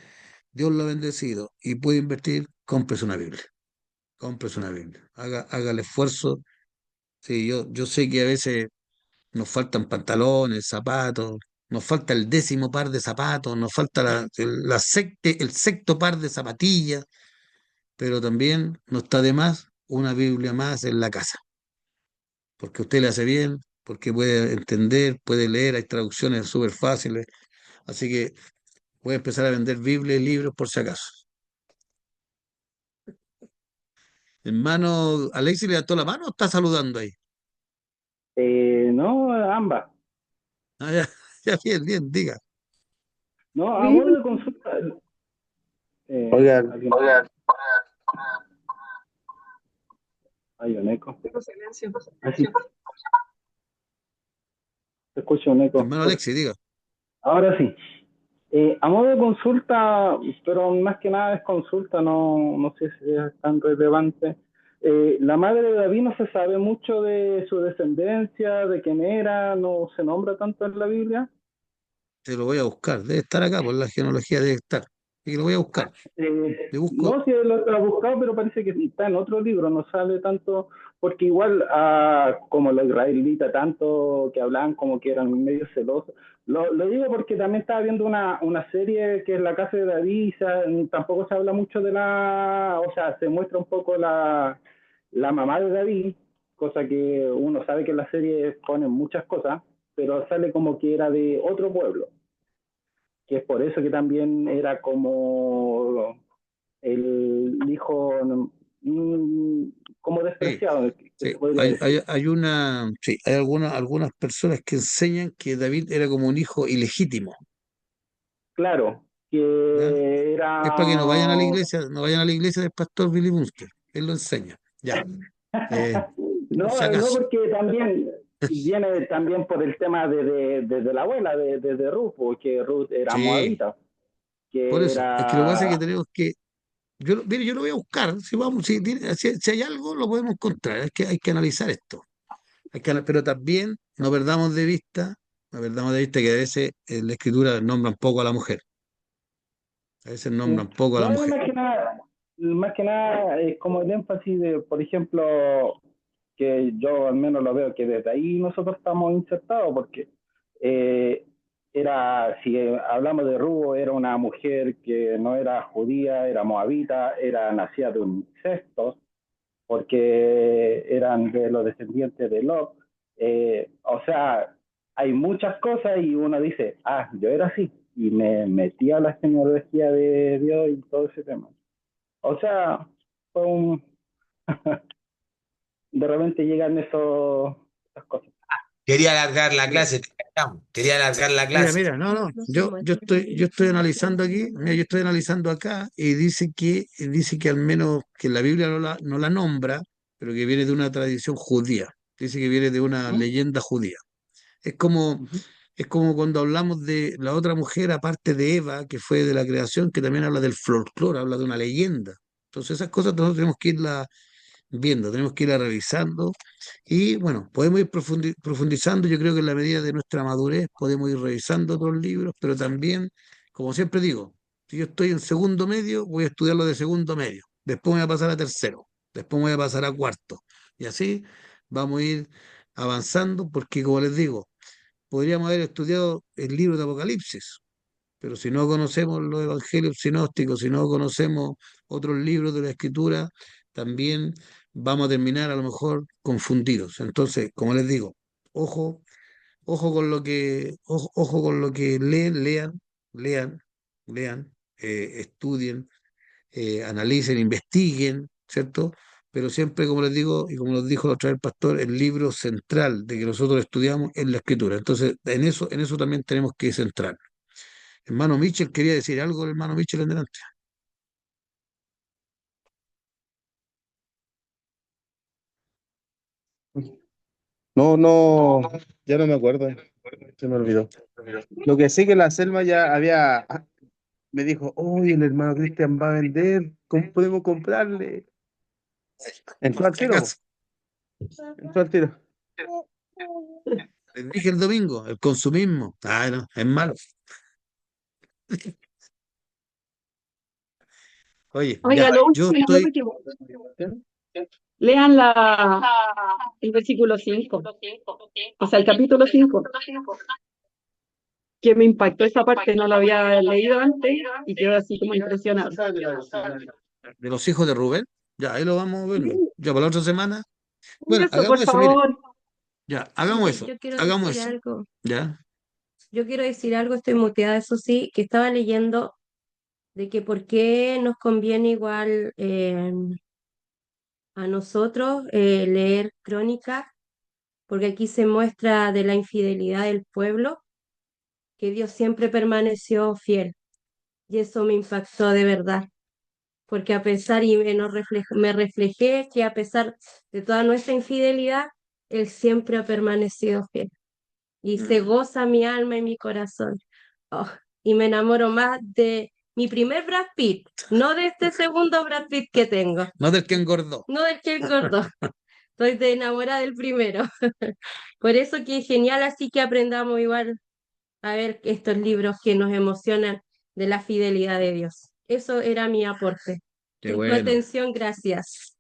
Speaker 1: Dios lo ha bendecido y puede invertir, cómprese una Biblia. Cómprese una Biblia. Haga el esfuerzo. Sí, yo sé que a veces nos faltan pantalones, zapatos, nos falta el 10º par de zapatos, nos falta el sexto par de zapatillas, pero también no está de más una Biblia más en la casa, porque usted le hace bien, porque puede entender, puede leer, hay traducciones súper fáciles, así que voy a empezar a vender Biblias y libros por si acaso. Hermano, ¿Alexis le levantó la mano o está saludando ahí?
Speaker 12: No, ambas.
Speaker 1: Ah, ya, ya, bien, bien, diga.
Speaker 12: No, a modo de consulta.
Speaker 6: Oigan,
Speaker 12: ¿alguien? Hay un eco. Así. Se escucha un eco.
Speaker 1: Hermano Alexis, diga.
Speaker 12: Ahora sí. A modo de consulta, pero más que nada es consulta, no sé si es tan relevante. La madre de David no se sabe mucho de su descendencia, de quién era, no se nombra tanto en la Biblia.
Speaker 1: Te lo voy a buscar, debe estar acá, por la genealogía debe estar. Y lo voy a buscar. Le busco.
Speaker 12: No, sí lo he buscado, pero parece que está en otro libro, no sale tanto, porque igual como los israelitas, tanto que hablaban como que eran medio celosos. Lo digo porque también estaba viendo una serie que es La Casa de David, y tampoco se habla mucho o sea, se muestra un poco la mamá de David, cosa que uno sabe que en la serie ponen muchas cosas, pero sale como que era de otro pueblo, que es por eso que también era como el hijo como
Speaker 1: Sí,
Speaker 12: despreciado, que se
Speaker 1: Sí,
Speaker 12: podría decir.
Speaker 1: sí, hay algunas personas que enseñan que David era como un hijo ilegítimo,
Speaker 12: Claro,
Speaker 1: ¿ya?
Speaker 12: que
Speaker 1: Es para que no vayan a la
Speaker 12: era...
Speaker 1: iglesia, no vayan a la iglesia del pastor Billy Bunster. Él lo enseña. Ya. Eh, por si
Speaker 12: No, no,
Speaker 1: acaso.
Speaker 12: porque también viene también por el tema de la abuela, de Ruth, porque Ruth era
Speaker 1: Sí,
Speaker 12: moabita,
Speaker 1: por
Speaker 12: que
Speaker 1: eso. Es que lo que pasa es que
Speaker 12: era...
Speaker 1: tenemos que. Mire, yo lo voy a buscar. Si vamos, si hay algo, lo podemos encontrar. Es que hay que analizar esto. Pero también no perdamos de vista que a veces en la escritura nombran poco a la mujer. A veces
Speaker 12: Sí.
Speaker 1: nombran poco a la
Speaker 12: No, es
Speaker 1: mujer.
Speaker 12: más que nada es como el énfasis de, por ejemplo, que yo al menos lo veo que desde ahí nosotros estamos insertados, porque eh, si hablamos de Rubo, era una mujer que no era judía, era moabita, era nacida de un incesto, porque eran de los descendientes de Lot. O sea, hay muchas cosas y uno dice, yo era así, y me metí a la genealogía de Dios y todo ese tema. O sea, fue un... de repente llegan esas cosas.
Speaker 9: Quería alargar la
Speaker 1: Mira,
Speaker 9: clase, te cachamos. Quería alargar la
Speaker 1: mira,
Speaker 9: clase.
Speaker 1: mira, no, no.
Speaker 4: No se
Speaker 1: Yo estoy analizando aquí, mira, yo estoy analizando acá y dice que al menos que la Biblia no la nombra, pero que viene de una tradición judía. Dice que viene de una leyenda judía. Es como,
Speaker 12: Ujú.
Speaker 1: es como cuando hablamos de la otra mujer, aparte de Eva, que fue de la creación, que también habla del folclore, habla de una leyenda. Entonces esas cosas nosotros tenemos que irlas viendo, tenemos que irlas revisando y bueno, podemos ir profundizando, yo creo que en la medida de nuestra madurez podemos ir revisando otros libros, pero también, como siempre digo, si yo estoy en segundo medio, voy a estudiarlo de segundo medio, después me voy a pasar a tercero, después me voy a pasar a cuarto y así vamos a ir avanzando porque como les digo, podríamos haber estudiado el libro de Apocalipsis, pero si no conocemos los evangelios sinópticos, si no conocemos otros libros de la Escritura, también vamos a terminar a lo mejor confundidos. Entonces, como les digo, ojo, ojo con lo que lean, estudien, analicen, investiguen, ¿cierto? Pero siempre, como les digo, y como nos dijo la otra vez el pastor, el libro central de que nosotros estudiamos es la Escritura. Entonces, en eso también tenemos que centrar. Hermano Mitchell, quería decir algo el hermano Mitchell en delante.
Speaker 6: No, no, ya no me acuerdo, se me olvidó. Lo que sí que la Selma ya me dijo, oye, el hermano Cristian va a vender, ¿cómo podemos comprarle? Entró
Speaker 1: Por
Speaker 6: al
Speaker 1: si
Speaker 6: tiro,
Speaker 1: acaso,
Speaker 6: po, entró al tiro.
Speaker 1: les dije el domingo, el consumismo, no, es malo. Oye,
Speaker 3: Oiga,
Speaker 1: ya,
Speaker 3: lo
Speaker 1: yo
Speaker 3: último, lo
Speaker 1: estoy,
Speaker 3: último. Lean el versículo 5, o sea, el capítulo 5, que me impactó esa parte, no lo había leído antes y quedó así como impresionado.
Speaker 1: de los hijos de Rubén, ya, ahí lo vamos viendo. Ya para la otra semana, bueno,
Speaker 3: Eso, por
Speaker 1: hagamos eso, mire,
Speaker 3: favor.
Speaker 1: ya, hagamos eso,
Speaker 4: Yo quiero
Speaker 1: hagamos
Speaker 4: decir
Speaker 1: eso,
Speaker 4: algo.
Speaker 1: ya.
Speaker 4: Yo quiero decir algo, estoy muteada, eso sí, que estaba leyendo de que por qué nos conviene igual a nosotros leer crónicas, porque aquí se muestra de la infidelidad del pueblo, que Dios siempre permaneció fiel. Y eso me impactó de verdad, porque a pesar, y me reflejé que a pesar de toda nuestra infidelidad, Él siempre ha permanecido fiel. Y se
Speaker 1: Mm.
Speaker 4: goza mi alma y mi corazón. Oh, y me enamoro más de mi primer Brad Pitt, no de este segundo Brad Pitt que tengo,
Speaker 1: No del que engordó.
Speaker 4: no del que engordó. Estoy de enamorada del primero. Por eso que es genial, así que aprendamos igual a ver estos libros que nos emocionan de la fidelidad de Dios. Eso era mi aporte.
Speaker 1: Qué
Speaker 4: Por tu
Speaker 1: bueno,
Speaker 4: atención, gracias.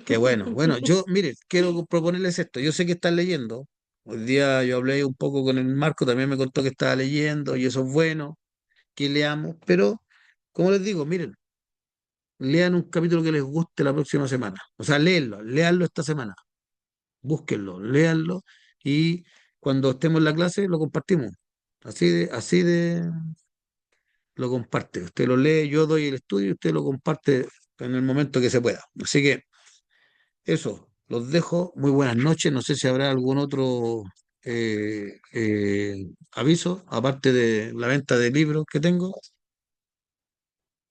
Speaker 1: qué bueno. Bueno, yo, mire, quiero proponerles esto. Yo sé que están leyendo. Hoy día yo hablé un poco con el Marco, también me contó que estaba leyendo y eso es bueno, que leamos, pero como les digo, miren, lean un capítulo que les guste la próxima semana. O sea, léanlo esta semana. Búsquenlo, léanlo y cuando estemos en la clase lo compartimos. Así de lo comparte. Usted lo lee, yo doy el estudio y usted lo comparte en el momento que se pueda. Así que eso, Los dejo. Muy buenas noches. No sé si habrá algún otro aviso, aparte de la venta de libros que tengo.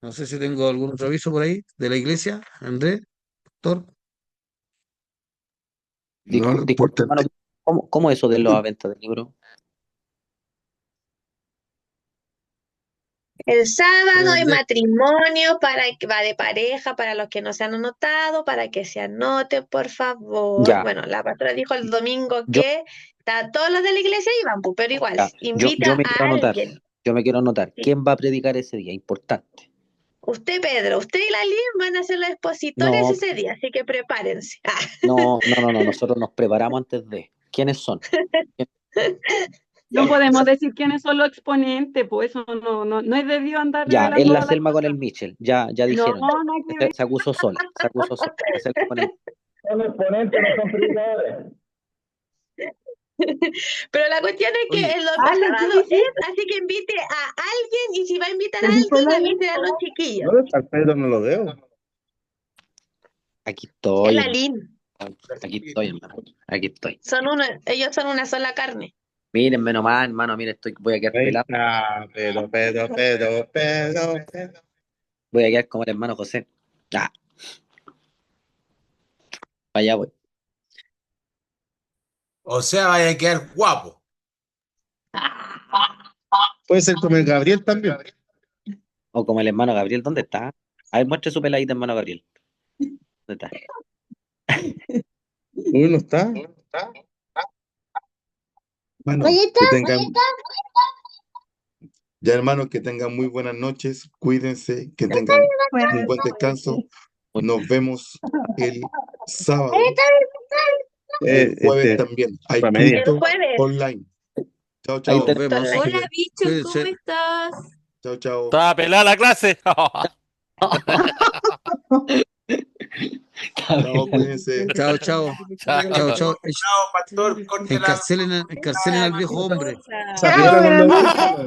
Speaker 1: No sé si tengo algún otro aviso por ahí de la iglesia, Andrés, doctor.
Speaker 5: No, disculpe, hermano, ¿cómo eso de la venta del libro?
Speaker 13: El sábado hay matrimonio va de pareja para los que no se han anotado, para que se anoten, por favor.
Speaker 5: Ya.
Speaker 13: Bueno, la pastora dijo el domingo
Speaker 5: Yo-
Speaker 13: que todos los de la iglesia iban, pues, pero igual,
Speaker 5: Ya,
Speaker 13: invita
Speaker 5: yo me
Speaker 13: a
Speaker 5: quiero anotar.
Speaker 13: alguien.
Speaker 5: Yo me quiero anotar.
Speaker 13: Sí.
Speaker 5: ¿Quién va a predicar ese día? Importante.
Speaker 13: Usted, Pedro, usted y la Lin van a ser los expositores
Speaker 5: No,
Speaker 13: ese día, así que prepárense.
Speaker 5: no. Nosotros nos preparamos antes de. ¿Quiénes son?
Speaker 3: No podemos decir quiénes son los exponentes, pues eso no es debido andar
Speaker 5: Ya,
Speaker 3: revelando
Speaker 5: es la
Speaker 3: las
Speaker 5: Selma con
Speaker 3: cosas.
Speaker 5: el Mitchell. Ya
Speaker 3: No,
Speaker 5: dijeron.
Speaker 3: nada que ver.
Speaker 5: Se acusó sola. La Selma con el...
Speaker 12: Son exponentes, no son predicadores.
Speaker 13: Pero la cuestión es que
Speaker 1: Oye,
Speaker 13: el
Speaker 3: Ale, ¿qué
Speaker 13: sábado
Speaker 3: dijiste?
Speaker 13: es, así que invite a alguien y si va a invitar
Speaker 3: ¿Qué
Speaker 13: a
Speaker 3: dijo
Speaker 13: alguien,
Speaker 3: la
Speaker 13: avise a los chiquillos.
Speaker 14: ¿Dónde está el Pedro? No lo veo.
Speaker 5: Aquí
Speaker 13: Es
Speaker 5: estoy,
Speaker 13: la
Speaker 5: hermano.
Speaker 13: Lin.
Speaker 5: Aquí estoy, hermano. Aquí estoy.
Speaker 13: Ellos son una sola carne.
Speaker 5: Miren, menos mal, hermano. Miren, voy a quedar
Speaker 14: Ahí
Speaker 5: pelado.
Speaker 14: está, Pedro.
Speaker 5: Voy a quedar como el hermano José. Ah, para allá voy.
Speaker 9: O sea, vaya a quedar guapo.
Speaker 14: Puede ser como el Gabriel también.
Speaker 5: O como el hermano Gabriel. ¿Dónde está? A ver, muestre su peladita, hermano Gabriel. ¿Dónde está?
Speaker 14: Uy, no está. Bueno, ya hermanos, que tengan muy buenas noches, cuídense, que tengan un buen descanso. Nos vemos el sábado, el jueves también. Hay culto online. Chao,
Speaker 5: Ahí
Speaker 14: chao.
Speaker 5: te-
Speaker 1: Nos vemos.
Speaker 4: Hola, bicho, ¿cómo
Speaker 1: Cuídense.
Speaker 4: estás?
Speaker 14: Chao, chao.
Speaker 10: Estaba pelada la clase.
Speaker 14: Chao, cuídense.
Speaker 1: Chao, chao.
Speaker 10: Chao.
Speaker 1: Chao, chao.
Speaker 9: Pastor, corte la...
Speaker 1: Encarcelen al viejo hombre.
Speaker 14: ¿Se rieron cuando vi?